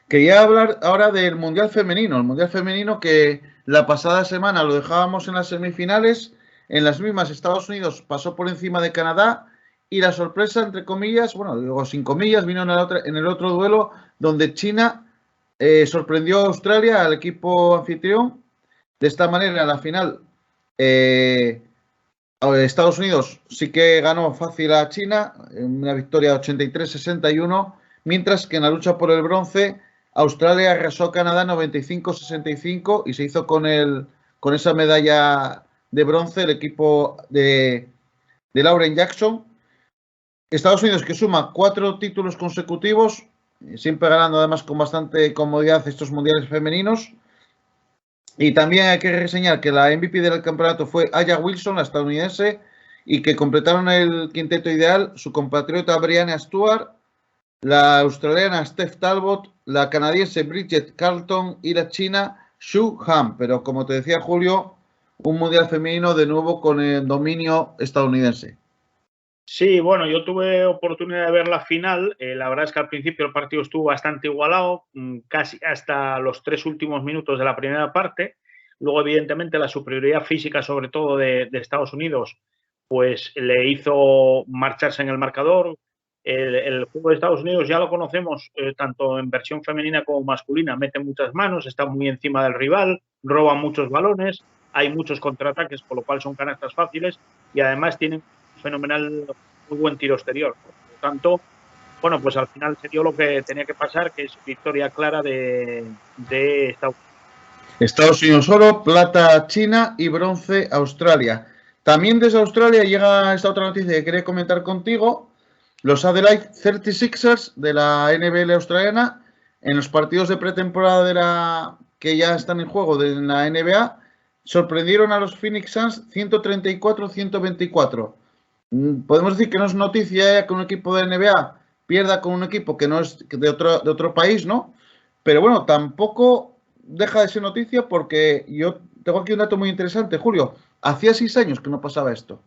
Quería hablar ahora del Mundial Femenino que la pasada semana lo dejábamos en las semifinales. En las mismas, Estados Unidos pasó por encima de Canadá y la sorpresa, entre comillas, bueno, digo sin comillas, vino en el otro duelo donde China sorprendió a Australia, al equipo anfitrión. De esta manera, en la final, Estados Unidos sí que ganó fácil a China, en una victoria 83-61, mientras que en la lucha por el bronce, Australia arrasó a Canadá 95-65 y se hizo con esa medalla de bronce el equipo de Lauren Jackson. Estados Unidos, que suma 4 títulos consecutivos, siempre ganando además con bastante comodidad estos mundiales femeninos. Y también hay que reseñar que la MVP del campeonato fue Aya Wilson, la estadounidense, y que completaron el quinteto ideal su compatriota Brianna Stewart, la australiana Steph Talbot, la canadiense Bridget Carlton y la china Xu Han. Pero como te decía Julio, un mundial femenino de nuevo con el dominio estadounidense. Sí, bueno, yo tuve oportunidad de ver la final. La verdad es que al principio el partido estuvo bastante igualado, casi hasta los 3 últimos minutos de la primera parte. Luego, evidentemente, la superioridad física, sobre todo de Estados Unidos, pues le hizo marcharse en el marcador. El juego de Estados Unidos ya lo conocemos, tanto en versión femenina como masculina. Mete muchas manos, está muy encima del rival, roba muchos balones, hay muchos contraataques, por lo cual son canastas fáciles y además tienen fenomenal, muy buen tiro exterior. Por lo tanto, bueno, pues al final se dio lo que tenía que pasar, que es victoria clara de Estados Unidos. Estados Unidos oro, plata China y bronce Australia. También desde Australia llega esta otra noticia que quería comentar contigo. Los Adelaide 36ers de la NBL australiana, en los partidos de pretemporada que ya están en juego de la NBA, sorprendieron a los Phoenix Suns 134-124. Podemos decir que no es noticia que un equipo de NBA pierda con un equipo que no es de otro país, ¿no? Pero bueno, tampoco deja de ser noticia porque yo tengo aquí un dato muy interesante, Julio. Hacía 6 años que no pasaba esto.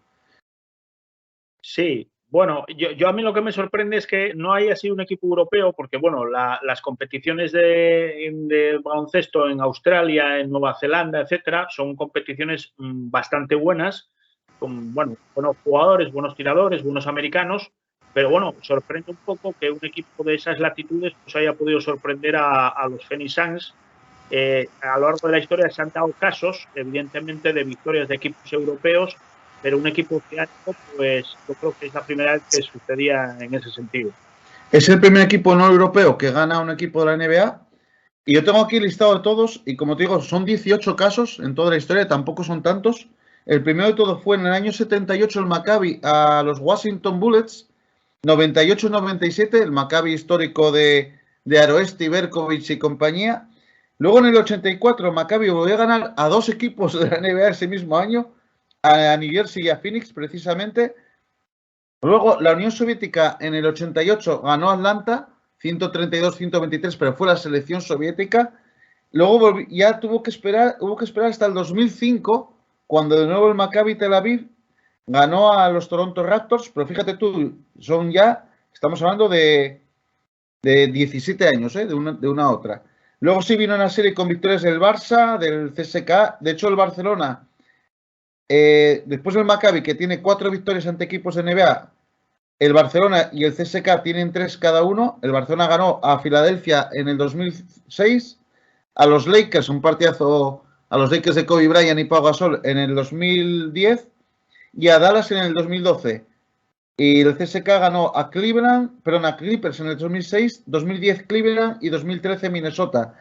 Sí, bueno, yo a mí lo que me sorprende es que no haya sido un equipo europeo, porque bueno, las competiciones de baloncesto en Australia, en Nueva Zelanda, etcétera, son competiciones bastante buenas, con buenos jugadores, buenos tiradores, buenos americanos, pero bueno, sorprende un poco que un equipo de esas latitudes pues haya podido sorprender a los Phoenix Suns, a lo largo de la historia se han dado casos, evidentemente, de victorias de equipos europeos, pero un equipo oceánico, pues yo creo que es la primera vez que sucedía en ese sentido. Es el primer equipo no europeo que gana un equipo de la NBA. Y yo tengo aquí el listado de todos, y como te digo, son 18 casos en toda la historia, tampoco son tantos. El primero de todos fue en el año 78 el Maccabi a los Washington Bullets, 98-97, el Maccabi histórico de Aroesti, Berkovic y compañía. Luego en el 84 Maccabi volvió a ganar a dos equipos de la NBA ese mismo año, a New Jersey y a Phoenix precisamente. Luego la Unión Soviética en el 88 ganó a Atlanta, 132-123, pero fue la selección soviética. Luego ya hubo que esperar hasta el 2005, cuando de nuevo el Maccabi Tel Aviv ganó a los Toronto Raptors, pero fíjate tú, estamos hablando de 17 años, de una a otra. Luego sí vino una serie con victorias del Barça, del CSKA, de hecho el Barcelona, después del Maccabi, que tiene 4 victorias ante equipos de NBA, el Barcelona y el CSKA tienen 3 cada uno. El Barcelona ganó a Filadelfia en el 2006, a los Lakers, un partidazo, a los Lakers de Kobe Bryant y Pau Gasol en el 2010 y a Dallas en el 2012. Y el CSKA ganó a Clippers en el 2006, 2010 Cleveland y 2013 Minnesota.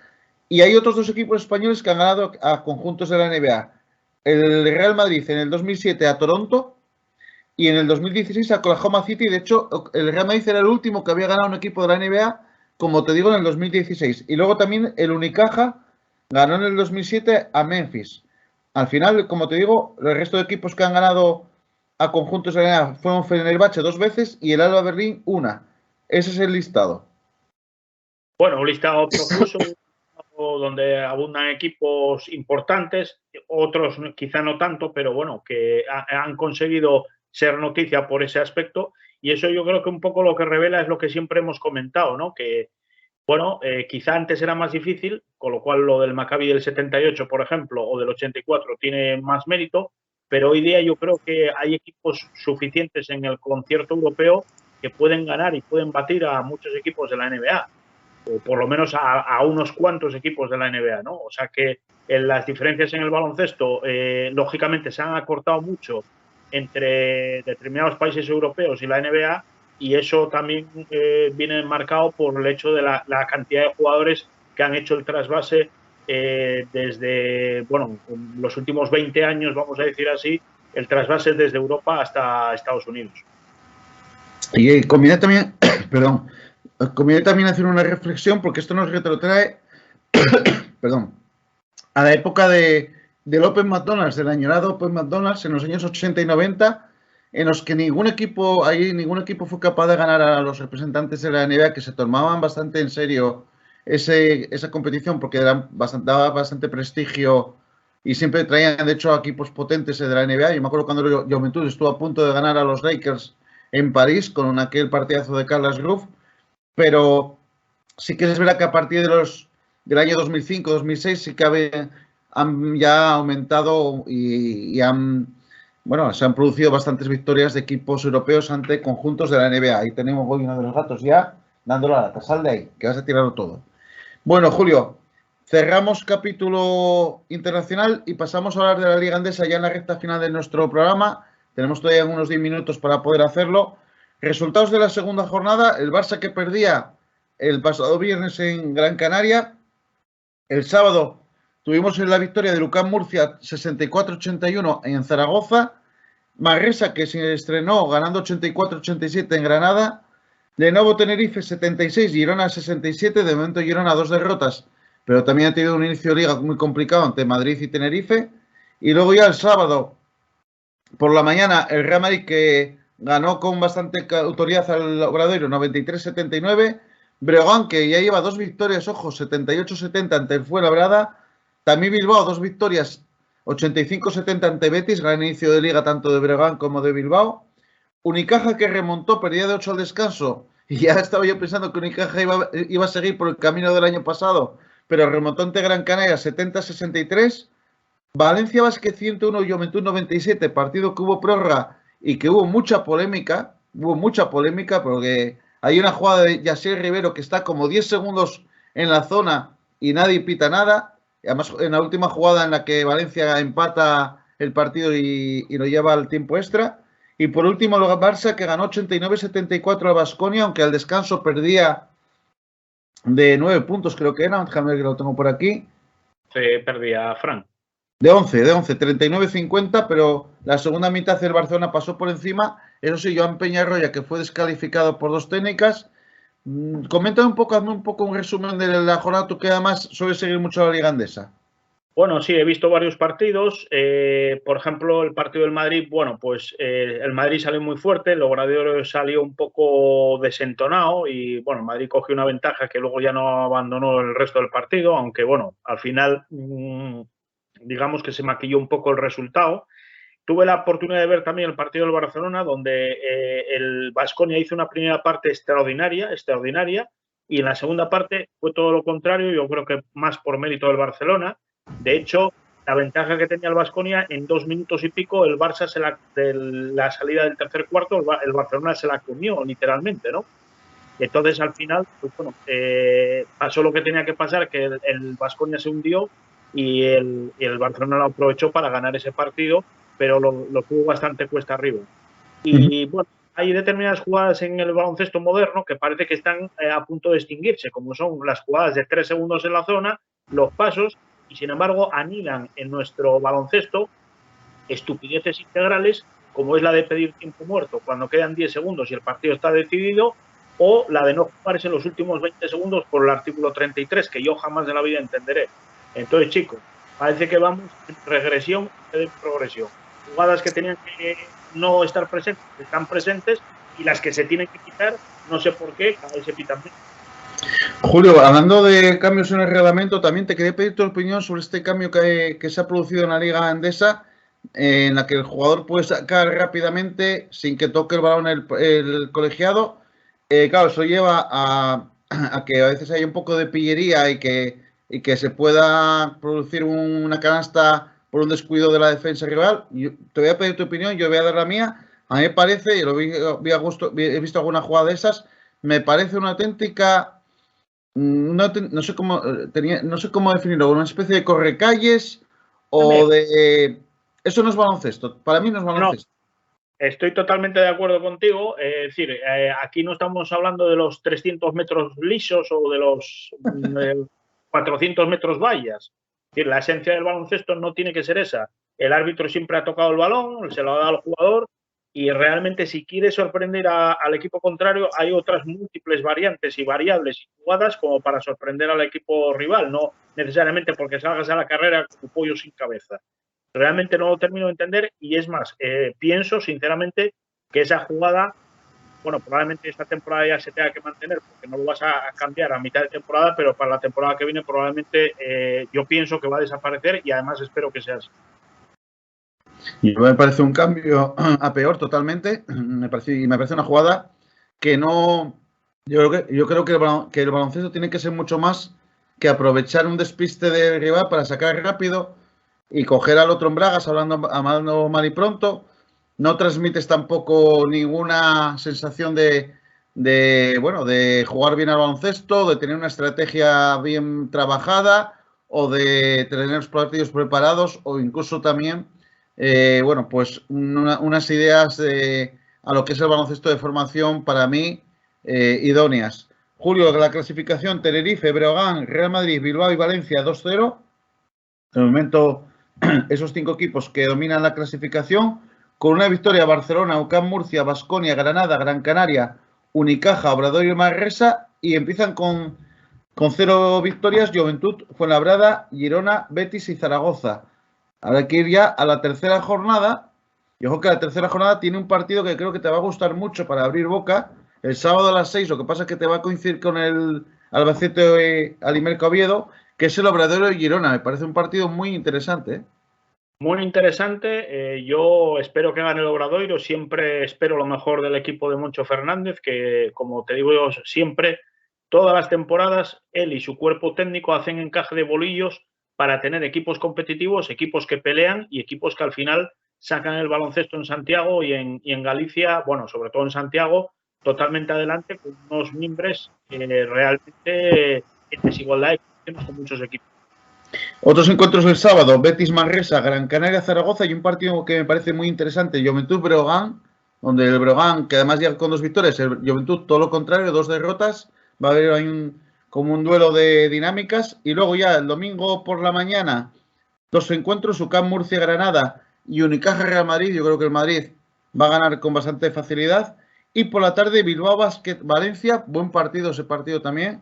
Y hay otros 2 equipos españoles que han ganado a conjuntos de la NBA. El Real Madrid en el 2007 a Toronto y en el 2016 a Oklahoma City. De hecho, el Real Madrid era el último que había ganado un equipo de la NBA, como te digo, en el 2016. Y luego también el Unicaja ganó en el 2007 a Memphis. Al final, como te digo, el resto de equipos que han ganado a conjuntos de la NBA fueron Fenerbahce 2 veces y el Alba Berlín 1. Ese es el listado. Bueno, un listado profuso donde abundan equipos importantes, otros quizá no tanto, pero bueno, que han conseguido ser noticia por ese aspecto, y eso yo creo que un poco lo que revela es lo que siempre hemos comentado, ¿no? Que, bueno, quizá antes era más difícil, con lo cual lo del Maccabi del 78, por ejemplo, o del 84 tiene más mérito, pero hoy día yo creo que hay equipos suficientes en el concierto europeo que pueden ganar y pueden batir a muchos equipos de la NBA, o por lo menos a unos cuantos equipos de la NBA, ¿no? O sea que las diferencias en el baloncesto, lógicamente, se han acortado mucho entre determinados países europeos y la NBA, y eso también viene marcado por el hecho de la cantidad de jugadores que han hecho el trasvase desde, bueno, los últimos 20 años, vamos a decir así, el trasvase desde Europa hasta Estados Unidos. Y conviene también, perdón, conviene también hacer una reflexión, porque esto nos retrotrae perdón, a la época del Open McDonald's, del añorado Open McDonald's en los años 80 y 90, en los que ningún equipo fue capaz de ganar a los representantes de la NBA, que se tomaban bastante en serio esa competición, porque daba bastante prestigio y siempre traían, de hecho, a equipos potentes de la NBA. Yo me acuerdo cuando Juventud estuvo a punto de ganar a los Lakers en París con aquel partidazo de Carlos Groove, pero sí que es verdad que a partir del año 2005-2006 sí que han ya aumentado y se han producido bastantes victorias de equipos europeos ante conjuntos de la NBA. Ahí tenemos hoy uno de los gatos ya dándole a la sal de ahí, que vas a tirarlo todo. Bueno, Julio, cerramos capítulo internacional y pasamos a hablar de la Liga Endesa ya en la recta final de nuestro programa. Tenemos todavía unos 10 minutos para poder hacerlo. Resultados de la segunda jornada: el Barça, que perdía el pasado viernes en Gran Canaria. El sábado tuvimos la victoria de Lucán Murcia 64-81 en Zaragoza. Manresa, que se estrenó ganando 84-87 en Granada. Lenovo Tenerife 76, Girona 67. De momento Girona 2 derrotas, pero también ha tenido un inicio de liga muy complicado ante Madrid y Tenerife. Y luego ya el sábado por la mañana el Real Madrid, que ganó con bastante autoridad al Obradoiro 93-79. Breogán, que ya lleva 2 victorias, ojo, 78-70 ante el Fuenlabrada. También Bilbao, 2 victorias, 85-70 ante Betis, gran inicio de liga tanto de Breogán como de Bilbao. Unicaja, que remontó, perdía de 8 al descanso, y ya estaba yo pensando que Unicaja iba a seguir por el camino del año pasado, pero remontó ante Gran Canaria 70-63. Valencia Basket 101, Juventud 97, partido que hubo prórroga y que hubo mucha polémica porque hay una jugada de Yassier Rivero que está como 10 segundos en la zona y nadie pita nada. además en la última jugada en la que Valencia empata el partido y lo lleva al tiempo extra. Y por último, el Barça, que ganó 89-74 a Baskonia, aunque al descanso perdía de 9 puntos, creo que era. Déjame ver que lo tengo por aquí. Se perdía Fran. De 11, 39-50, pero la segunda mitad el Barcelona pasó por encima. Eso sí, Joan Peñarroya, que fue descalificado por 2 técnicas. Coméntame un poco, hazme un poco un resumen de la jornada, tú que además sueles seguir mucho la Liga Endesa. Bueno, sí, he visto varios partidos. Por ejemplo, el partido del Madrid, bueno, pues el Madrid salió muy fuerte, el Obradoiro salió un poco desentonado y, bueno, el Madrid cogió una ventaja que luego ya no abandonó el resto del partido, aunque, bueno, al final, digamos que se maquilló un poco el resultado. Tuve la oportunidad de ver también el partido del Barcelona, donde el Baskonia hizo una primera parte extraordinaria, y en la segunda parte fue todo lo contrario, yo creo que más por mérito del Barcelona. De hecho, la ventaja que tenía el Baskonia, en 2 minutos y pico, el Barça, de la salida del tercer cuarto, el Barcelona se la comió, literalmente, ¿no? Entonces, al final, pues bueno, pasó lo que tenía que pasar, que el Baskonia se hundió y el Barcelona lo aprovechó para ganar ese partido, pero lo tuvo bastante cuesta arriba. Y bueno, hay determinadas jugadas en el baloncesto moderno que parece que están a punto de extinguirse, como son las jugadas de 3 segundos en la zona, los pasos, y sin embargo anidan en nuestro baloncesto estupideces integrales, como es la de pedir tiempo muerto cuando quedan 10 segundos y el partido está decidido, o la de no jugarse los últimos 20 segundos por el artículo 33, que yo jamás de la vida entenderé. Entonces, chicos, parece que vamos en regresión en progresión. Jugadas que tenían que no estar presentes, están presentes, y las que se tienen que quitar, no sé por qué, cada vez se pitan menos. Julio, hablando de cambios en el reglamento, también te quería pedir tu opinión sobre este cambio que se ha producido en la Liga Endesa, en la que el jugador puede sacar rápidamente sin que toque el balón el colegiado. Claro, eso lleva a que a veces hay un poco de pillería y que se pueda producir una canasta por un descuido de la defensa rival. Te voy a pedir tu opinión, yo voy a dar la mía. A mí me parece, y he visto alguna jugada de esas, me parece una auténtica... No sé cómo definirlo, una especie de correcalles o de... Eso no es baloncesto, para mí no es baloncesto. No, estoy totalmente de acuerdo contigo, es decir, aquí no estamos hablando de los 300 metros lisos o de los 400 metros vallas. Es decir, la esencia del baloncesto no tiene que ser esa. El árbitro siempre ha tocado el balón, se lo ha dado al jugador, y realmente si quiere sorprender al equipo contrario, hay otras múltiples variantes y variables y jugadas como para sorprender al equipo rival, no necesariamente porque salgas a la carrera como pollo sin cabeza. Realmente no lo termino de entender, y es más, pienso sinceramente que esa jugada, bueno, probablemente esta temporada ya se tenga que mantener porque no lo vas a cambiar a mitad de temporada, pero para la temporada que viene probablemente yo pienso que va a desaparecer, y además espero que sea así. Y me parece un cambio a peor totalmente. Me parece una jugada que no... Yo creo que el baloncesto tiene que ser mucho más que aprovechar un despiste del rival para sacar rápido y coger al otro en bragas hablando mal y pronto. No transmites tampoco ninguna sensación de jugar bien al baloncesto, de tener una estrategia bien trabajada o de tener los partidos preparados, o incluso también pues unas ideas a lo que es el baloncesto de formación para mí idóneas. Julio, la clasificación: Tenerife, Breogán, Real Madrid, Bilbao y Valencia 2-0. De momento, esos 5 equipos que dominan la clasificación, con una victoria: Barcelona, UCAM Murcia, Baskonia, Granada, Gran Canaria, Unicaja, Obradoiro y Manresa, y empiezan con 0 victorias Juventud, Fuenlabrada, Girona, Betis y Zaragoza. Habrá que ir ya a la tercera jornada. Y ojo que la tercera jornada tiene un partido que creo que te va a gustar mucho para abrir boca. El sábado a las 6, lo que pasa es que te va a coincidir con el Albacete Alimerca Oviedo, que es el Obradoiro y Girona. Me parece un partido muy interesante, ¿eh? Muy interesante. Yo espero que gane el Obradoiro. Siempre espero lo mejor del equipo de Moncho Fernández, que, como te digo yo siempre, todas las temporadas él y su cuerpo técnico hacen encaje de bolillos para tener equipos competitivos, equipos que pelean y equipos que al final sacan el baloncesto en Santiago y en Galicia, bueno, sobre todo en Santiago, totalmente adelante, con unos mimbres realmente en desigualdad de condiciones con muchos equipos. Otros encuentros el sábado, Betis Manresa, Gran Canaria Zaragoza y un partido que me parece muy interesante, Juventud Breogán, donde el Breogán, que además llega con 2 victorias, el Juventud todo lo contrario, 2 derrotas, va a haber ahí como un duelo de dinámicas. Y luego ya el domingo por la mañana, 2 encuentros, UCAM Murcia Granada y Unicaja Real Madrid. Yo creo que el Madrid va a ganar con bastante facilidad. Y por la tarde Bilbao Basket Valencia, buen partido ese partido también.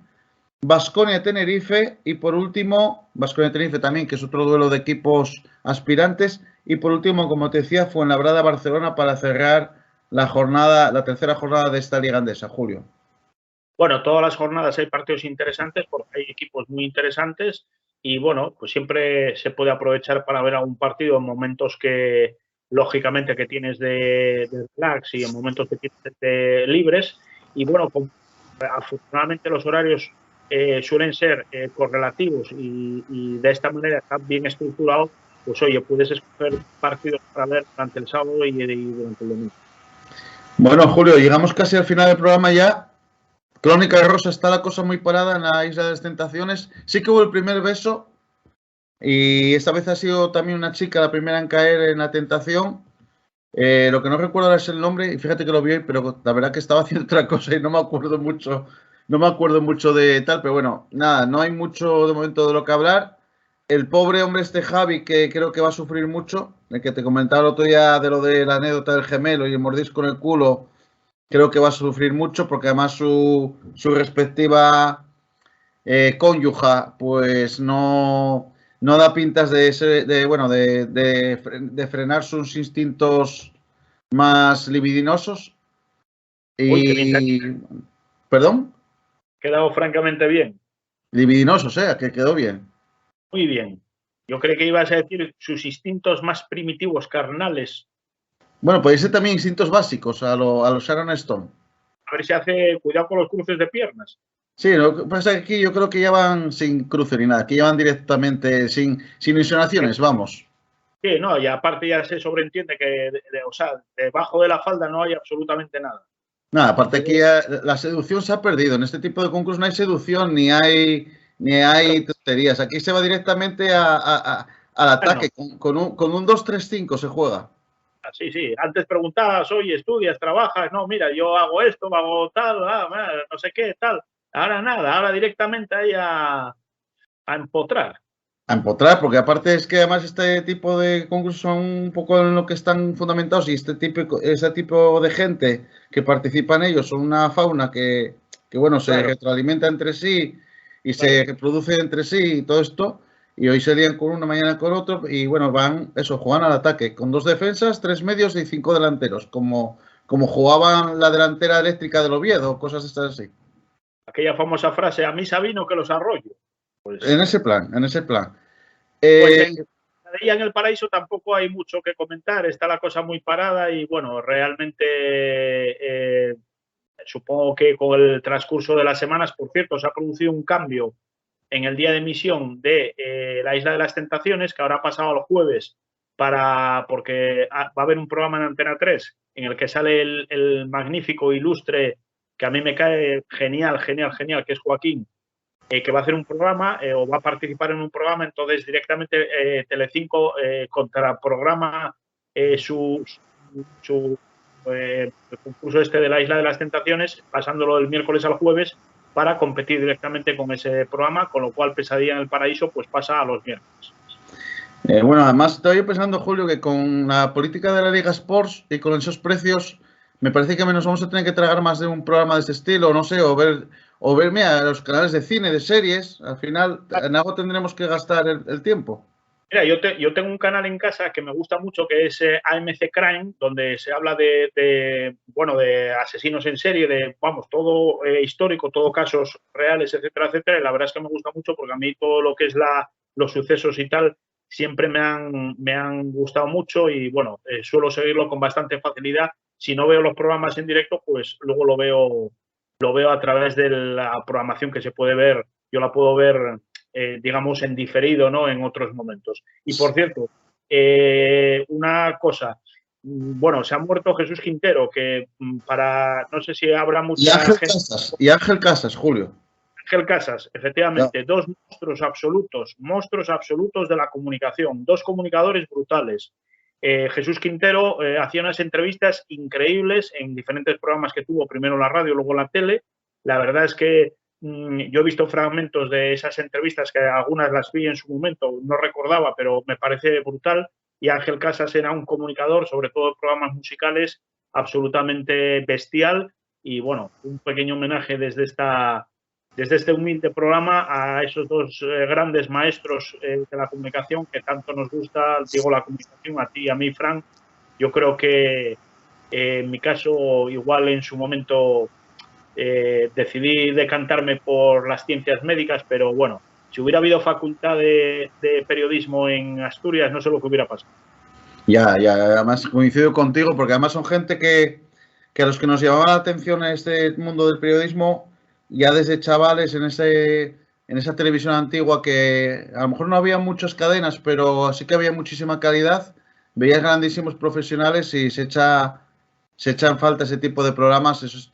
Baskonia-Tenerife y por último, Baskonia-Tenerife también, que es otro duelo de equipos aspirantes. Y por último, como te decía, Fuenlabrada-Barcelona para cerrar la tercera jornada de esta liga andesa, Julio. Bueno, todas las jornadas hay partidos interesantes porque hay equipos muy interesantes y bueno, pues siempre se puede aprovechar para ver algún partido en momentos que, lógicamente, que tienes de relax y en momentos que tienes de libres. Y bueno, afortunadamente los horarios suelen ser correlativos y de esta manera están bien estructurados, pues oye, puedes escoger partidos para ver durante el sábado y durante el domingo. Bueno, Julio, llegamos casi al final del programa ya. Crónica de Rosa, está la cosa muy parada en la Isla de las Tentaciones. Sí que hubo el primer beso y esta vez ha sido también una chica la primera en caer en la tentación. Lo que no recuerdo ahora es el nombre y fíjate que lo vi hoy, pero la verdad que estaba haciendo otra cosa y no me acuerdo mucho de tal, pero bueno, nada, no hay mucho de momento de lo que hablar. El pobre hombre este Javi, que creo que va a sufrir mucho, el que te comentaba el otro día de lo de la anécdota del gemelo y el mordisco en el culo, creo que va a sufrir mucho porque además su respectiva cónyuga pues no da pintas de frenar sus instintos más libidinosos. Uy, qué bien, ¿Perdón? quedado francamente bien. Libidinosos, que quedó bien. Muy bien. Yo creí que ibas a decir sus instintos más primitivos, carnales. Bueno, puede ser también instintos básicos a los Sharon Stone. A ver si hace cuidado con los cruces de piernas. Sí, lo que pasa es que aquí yo creo que ya van sin cruce ni nada, que ya van directamente sin insinuaciones, vamos. Sí, no, y aparte ya se sobreentiende que, o sea, debajo de la falda no hay absolutamente nada. Nada, aparte aquí la seducción se ha perdido. En este tipo de concursos no hay seducción ni hay tonterías. Aquí se va directamente al ataque. Con un 2-3-5 se juega. Sí, sí. Antes preguntabas, oye, estudias, trabajas. No, mira, yo hago esto, hago tal, no sé qué, tal. Ahora nada, ahora directamente ahí a empotrar. A empotrar, porque aparte es que además este tipo de concursos son un poco en lo que están fundamentados y ese tipo de gente que participa en ellos son una fauna que bueno, se retroalimenta entre sí y se reproduce entre sí y todo esto. Y hoy se lían con uno, mañana con otro y bueno, juegan al ataque con 2 defensas, 3 medios y 5 delanteros, como jugaban la delantera eléctrica del Oviedo, cosas estas así. Aquella famosa frase, a mí Sabino que los arroyo. Pues, en ese plan. Pues en el paraíso tampoco hay mucho que comentar, está la cosa muy parada y bueno, realmente supongo que con el transcurso de las semanas, por cierto, se ha producido un cambio en el día de emisión de la Isla de las Tentaciones, que ahora ha pasado al jueves, porque va a haber un programa en Antena 3 en el que sale el magnífico, ilustre, que a mí me cae genial, que es Joaquín, que va a hacer un programa o va a participar en un programa, entonces directamente Telecinco contraprograma su el concurso este de la Isla de las Tentaciones, pasándolo del miércoles al jueves para competir directamente con ese programa, con lo cual Pesadilla en el Paraíso pues pasa a los miércoles. Bueno, además estoy pensando, Julio, que con la política de la Liga Sports y con esos precios, me parece que nos vamos a tener que tragar más de un programa de ese estilo, no sé, o ver mira, los canales de cine, de series, al final en algo tendremos que gastar el tiempo. Mira, yo tengo un canal en casa que me gusta mucho, que es AMC Crime, donde se habla de asesinos en serie, de, vamos, todo histórico, todo casos reales, etcétera, etcétera. Y la verdad es que me gusta mucho porque a mí todo lo que es los sucesos y tal siempre me han gustado mucho y, bueno, suelo seguirlo con bastante facilidad. Si no veo los programas en directo, pues luego lo veo a través de la programación que se puede ver. Yo la puedo ver digamos, en diferido, ¿no? En otros momentos. Y, por cierto, una cosa, bueno, se ha muerto Jesús Quintero, que no sé si habrá mucha gente... Y Ángel Casas, Julio. Ángel Casas, efectivamente, no. Dos monstruos absolutos de la comunicación, dos comunicadores brutales. Jesús Quintero hacía unas entrevistas increíbles en diferentes programas que tuvo, primero la radio, luego la tele. La verdad es que yo he visto fragmentos de esas entrevistas, que algunas las vi en su momento, no recordaba, pero me parece brutal. Y Ángel Casas era un comunicador, sobre todo de programas musicales, absolutamente bestial. Y bueno, un pequeño homenaje desde este humilde programa a esos dos grandes maestros de la comunicación que tanto nos gusta. Digo, la comunicación, a ti y a mí, Fran. Yo creo que en mi caso, igual en su momento decidí decantarme por las ciencias médicas, pero bueno, si hubiera habido facultad de periodismo en Asturias, no sé lo que hubiera pasado. Ya, además coincido contigo, porque además son gente que a los que nos llamaba la atención en este mundo del periodismo, ya desde chavales en esa televisión antigua, que a lo mejor no había muchas cadenas, pero sí que había muchísima calidad, veías grandísimos profesionales y se echa en falta ese tipo de programas, esos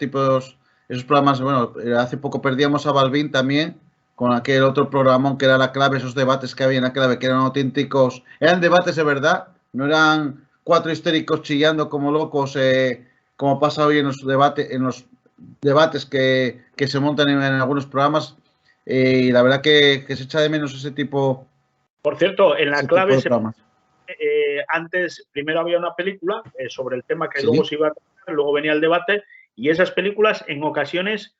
programas. Bueno, hace poco perdíamos a Balbín también, con aquel otro programón que era La Clave, esos debates que había en La Clave, que eran auténticos, eran debates de verdad, no eran cuatro histéricos chillando como locos, como pasa hoy en los debates que se montan en algunos programas. Y la verdad que se echa de menos ese tipo. Por cierto, en La Clave antes, primero había una película sobre el tema que ¿sí? Luego se iba a tratar, luego venía el debate, y esas películas en ocasiones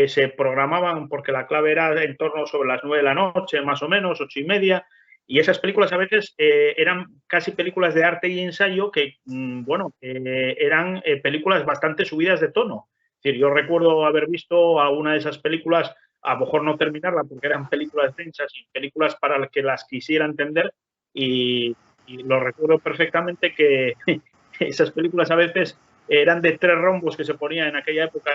se programaban, porque La Clave era en torno sobre las 9 de la noche, más o menos, 8:30, y esas películas a veces eran casi películas de arte y ensayo que, bueno, eran películas bastante subidas de tono. Es decir, yo recuerdo haber visto alguna de esas películas, a lo mejor no terminarla porque eran películas densas y películas para las que las quisiera entender, y lo recuerdo perfectamente que esas películas a veces eran de 3 rombos que se ponían en aquella época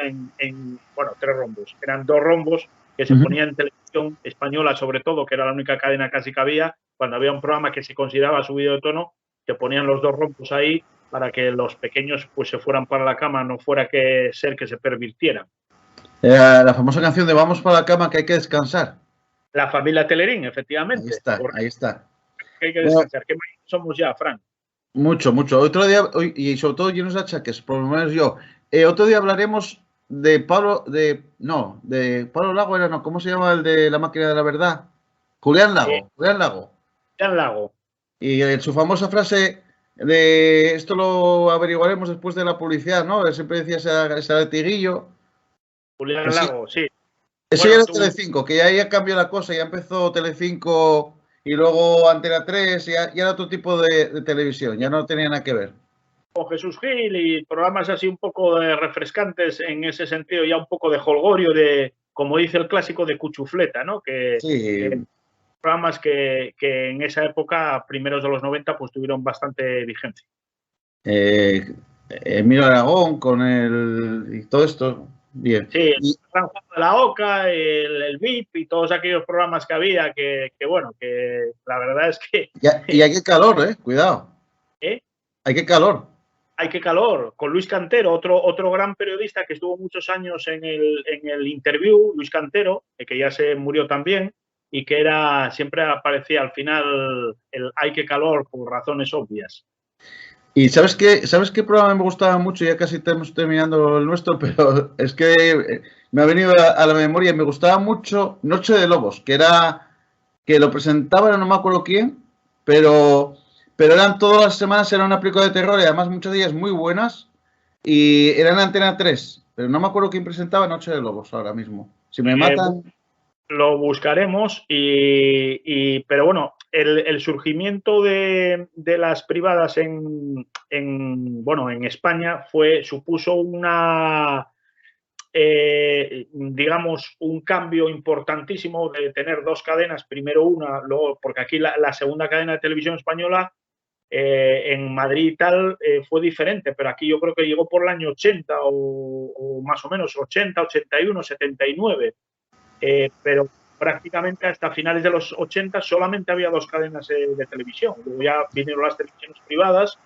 bueno, 3 rombos, eran 2 rombos que se ponían en televisión española, sobre todo, que era la única cadena casi que había, cuando había un programa que se consideraba subido de tono, se ponían los 2 rombos ahí para que los pequeños pues se fueran para la cama, no fuera que ser que se pervirtieran. La famosa canción de Vamos para la cama, que hay que descansar. La familia Telerín, efectivamente. Ahí está. Que hay que descansar. ¿Qué somos ya, Fran? Mucho. Otro día, y sobre todo llenos de achaques, por lo menos yo. Otro día hablaremos de Pablo Lago, era, no, ¿cómo se llama el de La Máquina de la Verdad? Julián Lago. Julián Lago. Y su famosa frase de esto lo averiguaremos después de la publicidad, ¿no? Él siempre decía ese latiguillo. Julián Lago, sí. Eso ya era Telecinco, que ya cambió la cosa, ya empezó Telecinco y luego Antena 3, ya era otro tipo de televisión, ya no tenía nada que ver. Con Jesús Gil y programas así un poco refrescantes en ese sentido, ya un poco de jolgorio, de, como dice el clásico, de cuchufleta, ¿no? Sí. Programas que en esa época, primeros de los 90, pues tuvieron bastante vigencia. Emilio Aragón y todo esto. Bien. Sí, el Gran Juego de la Oca, el VIP y todos aquellos programas que había que bueno, que la verdad es que... Y hay que calor, cuidado. Hay que calor. Hay que calor. Con Luis Cantero, otro gran periodista que estuvo muchos años en el Interview, Luis Cantero, que ya se murió también, y que siempre aparecía al final el hay que calor por razones obvias. Y ¿sabes qué programa me gustaba mucho? Ya casi estamos terminando el nuestro, pero es que me ha venido a la memoria y me gustaba mucho Noche de Lobos, que lo presentaba, no me acuerdo quién, pero eran todas las semanas, era una película de terror y además muchas de ellas muy buenas, y eran Antena 3, pero no me acuerdo quién presentaba Noche de Lobos ahora mismo. Si me matan... Lo buscaremos, pero bueno, el surgimiento de las privadas en España supuso digamos, un cambio importantísimo de tener 2 cadenas, primero una, luego, porque aquí la segunda cadena de televisión española en Madrid y tal fue diferente, pero aquí yo creo que llegó por el año 80 o más o menos 80, 81, 79. Pero prácticamente hasta finales de los 80 solamente había 2 cadenas de televisión. Luego ya vinieron las televisiones privadas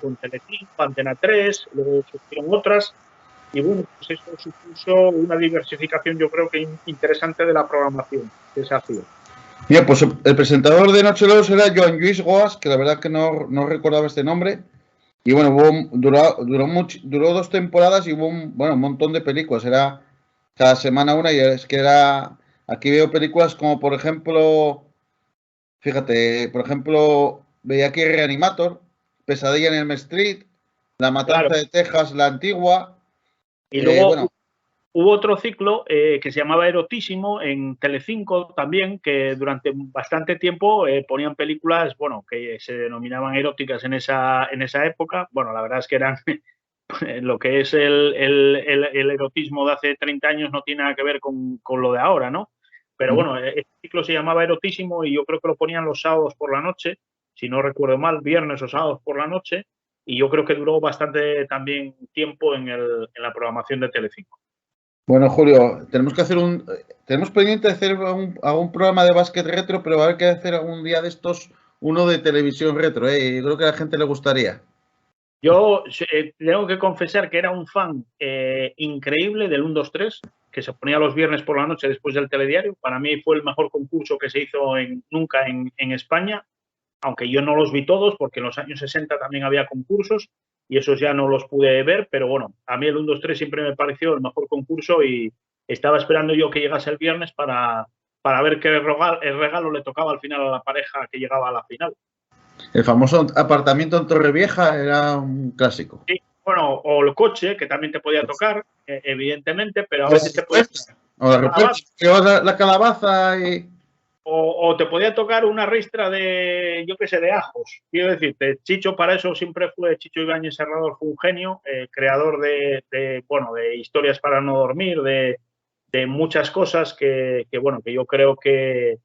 con Telecinco, Antena 3, luego surgieron otras y bueno, pues eso supuso una diversificación, yo creo que interesante de la programación que se hacía. Bien, pues el presentador de Noche Loros era Joan Lluís Goas, que la verdad que no recordaba este nombre. Y bueno, duró 2 temporadas y hubo un montón de películas. Era cada semana una y es que era... Aquí veo películas como, por ejemplo, fíjate, por ejemplo, veía aquí Reanimator, Pesadilla en Elm Street, La Claro. Matanza de Texas, la antigua. Y luego Bueno, hubo otro ciclo que se llamaba Erotísimo en Telecinco también, que durante bastante tiempo ponían películas, bueno, que se denominaban eróticas en esa época. Bueno, la verdad es que eran lo que es el erotismo de hace 30 años no tiene nada que ver con lo de ahora, ¿no? Pero bueno, este ciclo se llamaba Erotísimo y yo creo que lo ponían los sábados por la noche, si no recuerdo mal, viernes o sábados por la noche, y yo creo que duró bastante también tiempo en la programación de Telecinco. bueno, Julio, tenemos pendiente de hacer algún programa de básquet retro, pero va a haber que hacer algún día de estos uno de televisión retro, ¿eh? Yo creo que a la gente le gustaría. Yo tengo que confesar que era un fan increíble del 1-2-3, que se ponía los viernes por la noche después del telediario. Para mí fue el mejor concurso que se hizo nunca en España, aunque yo no los vi todos, porque en los años 60 también había concursos y esos ya no los pude ver, pero bueno, a mí el 1-2-3 siempre me pareció el mejor concurso y estaba esperando yo que llegase el viernes para ver qué regalo le tocaba al final a la pareja que llegaba a la final. El famoso apartamento en Torrevieja era un clásico. Sí, bueno, o el coche, que también te podía tocar, evidentemente, pero a veces te podía o la respuesta, la calabaza y... O te podía tocar una ristra de, yo qué sé, de ajos. Quiero decirte, Chicho para eso siempre fue, Chicho Ibáñez Serrador fue un genio, creador de historias para no dormir, de muchas cosas que yo creo que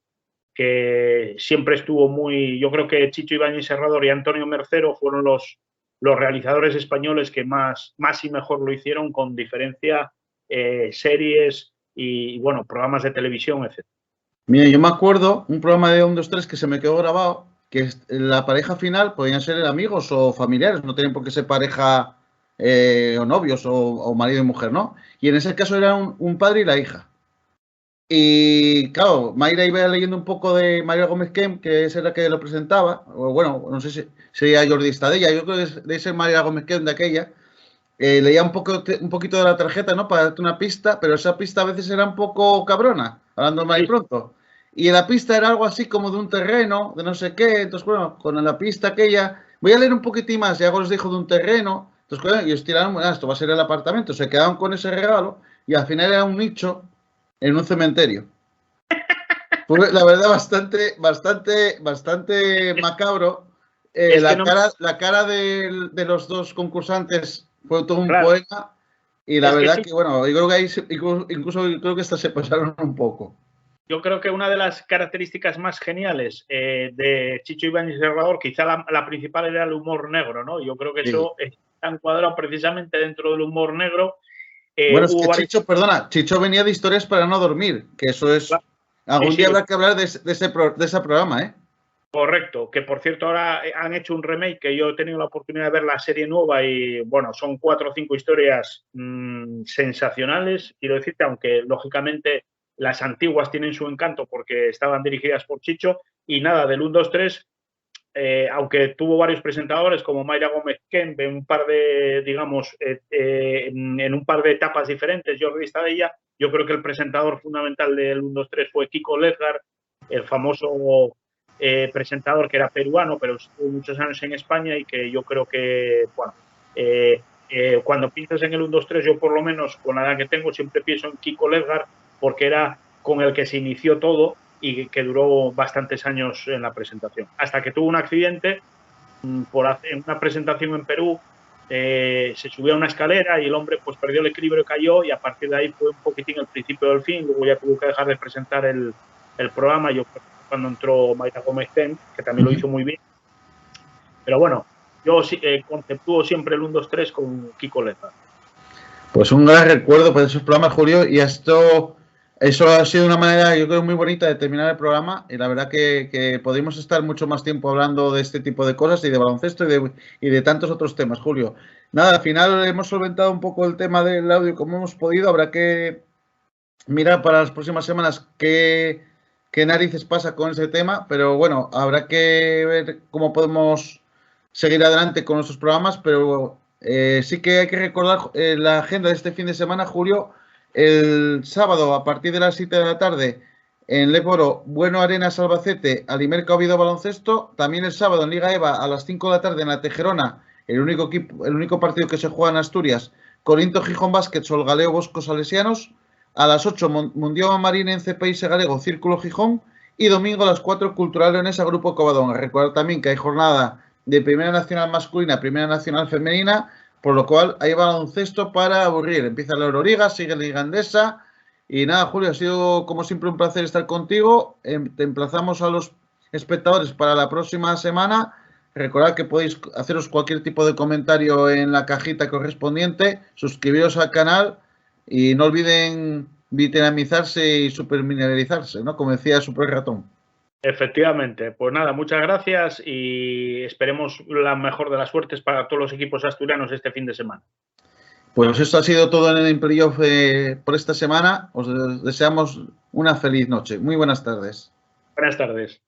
siempre estuvo muy... Yo creo que Chicho Ibáñez Serrador y Antonio Mercero fueron los realizadores españoles que más y mejor lo hicieron, con diferencia, series y, bueno, programas de televisión, etc. Mira, yo me acuerdo un programa de 1, 2, 3 que se me quedó grabado, que la pareja final podían ser amigos o familiares, no tenían por qué ser pareja o novios o marido y mujer, ¿no? Y en ese caso era un padre y la hija. Y claro, Mayra iba leyendo un poco de Mayra Gómez Kem, que es la que lo presentaba, o bueno, no sé si sería Jordi Estadella, yo creo que de ser Mayra Gómez Kem de aquella. Leía un poquito de la tarjeta, ¿no? Para darte una pista, pero esa pista a veces era un poco cabrona, hablando mal y pronto. Y la pista era algo así como de un terreno, de no sé qué. Entonces, bueno, con la pista aquella, voy a leer un poquitín más, y algo les dijo de un terreno. Entonces, bueno, ellos tiraron, bueno, esto va a ser el apartamento, se quedaron con ese regalo y al final era un nicho en un cementerio. Pues la verdad, bastante macabro. La cara de los dos concursantes fue todo un poema y la verdad que, bueno, yo creo que ahí incluso creo que hasta se pasaron un poco. Yo creo que una de las características más geniales de Chicho Ibáñez Serrador, quizá la principal, era el humor negro, ¿no? Yo creo que eso está encuadrado precisamente dentro del humor negro. Bueno, es que Chicho venía de Historias para no dormir, que eso es... Claro. Algún día habrá que hablar de ese programa, ¿eh? Correcto, que por cierto ahora han hecho un remake, que yo he tenido la oportunidad de ver la serie nueva y bueno, son 4 o 5 historias sensacionales, quiero decirte, aunque lógicamente las antiguas tienen su encanto porque estaban dirigidas por Chicho. Y nada, del 1, 2, 3, aunque tuvo varios presentadores como Mayra Gómez Kem, en un par de, digamos, en un par de etapas diferentes, Jordi Estadella, yo creo que el presentador fundamental del 1, 2, 3 fue Kiko Lezgar, el famoso presentador que era peruano, pero estuvo muchos años en España y que yo creo que, bueno, cuando piensas en el 1, 2, 3, yo por lo menos con la edad que tengo siempre pienso en Kiko Lezgar, porque era con el que se inició todo y que duró bastantes años en la presentación. Hasta que tuvo un accidente por hacer una presentación en Perú, se subió a una escalera y el hombre pues perdió el equilibrio y cayó, y a partir de ahí fue un poquitín el principio del fin. Luego ya tuvo que dejar de presentar el programa. Yo creo que cuando entró Mayra Gómez Kem, que también lo hizo muy bien. Pero bueno, yo conceptúo siempre el 1, 2, 3 con Kiko Lezgar. Pues un gran recuerdo para esos programas, Julio, y esto Eso ha sido una manera, yo creo, muy bonita de terminar el programa y la verdad que podemos estar mucho más tiempo hablando de este tipo de cosas y de baloncesto y de tantos otros temas, Julio. Nada, al final hemos solventado un poco el tema del audio como hemos podido. Habrá que mirar para las próximas semanas qué narices pasa con ese tema, pero bueno, habrá que ver cómo podemos seguir adelante con nuestros programas, pero sí que hay que recordar la agenda de este fin de semana, Julio. El sábado, a partir de las 7 de la tarde, en Leporo, Bueno Arenas Albacete, Alimerca Oviedo Baloncesto. También el sábado en Liga EVA, a las 5 de la tarde, en la Tejerona, el único partido que se juega en Asturias, Corinto Gijón Basket, Solgaleo Bosco Salesianos. A las 8, Mundial Marín en CPI Segalego, Círculo Gijón. Y domingo a las 4, Cultural Leonesa, Grupo Covadonga. Recuerda también que hay jornada de Primera Nacional masculina, Primera Nacional femenina, por lo cual hay baloncesto para aburrir. Empieza la Euroliga, sigue la Liga Endesa. Y nada, Julio, ha sido como siempre un placer estar contigo. Te emplazamos a los espectadores para la próxima semana. Recordad que podéis haceros cualquier tipo de comentario en la cajita correspondiente, suscribiros al canal y no olviden vitamizarse y supermineralizarse, ¿no? Como decía Super Ratón. Efectivamente, pues nada, muchas gracias y esperemos la mejor de las suertes para todos los equipos asturianos este fin de semana. Pues esto ha sido todo en el playoff por esta semana. Os deseamos una feliz noche. Muy buenas tardes. Buenas tardes.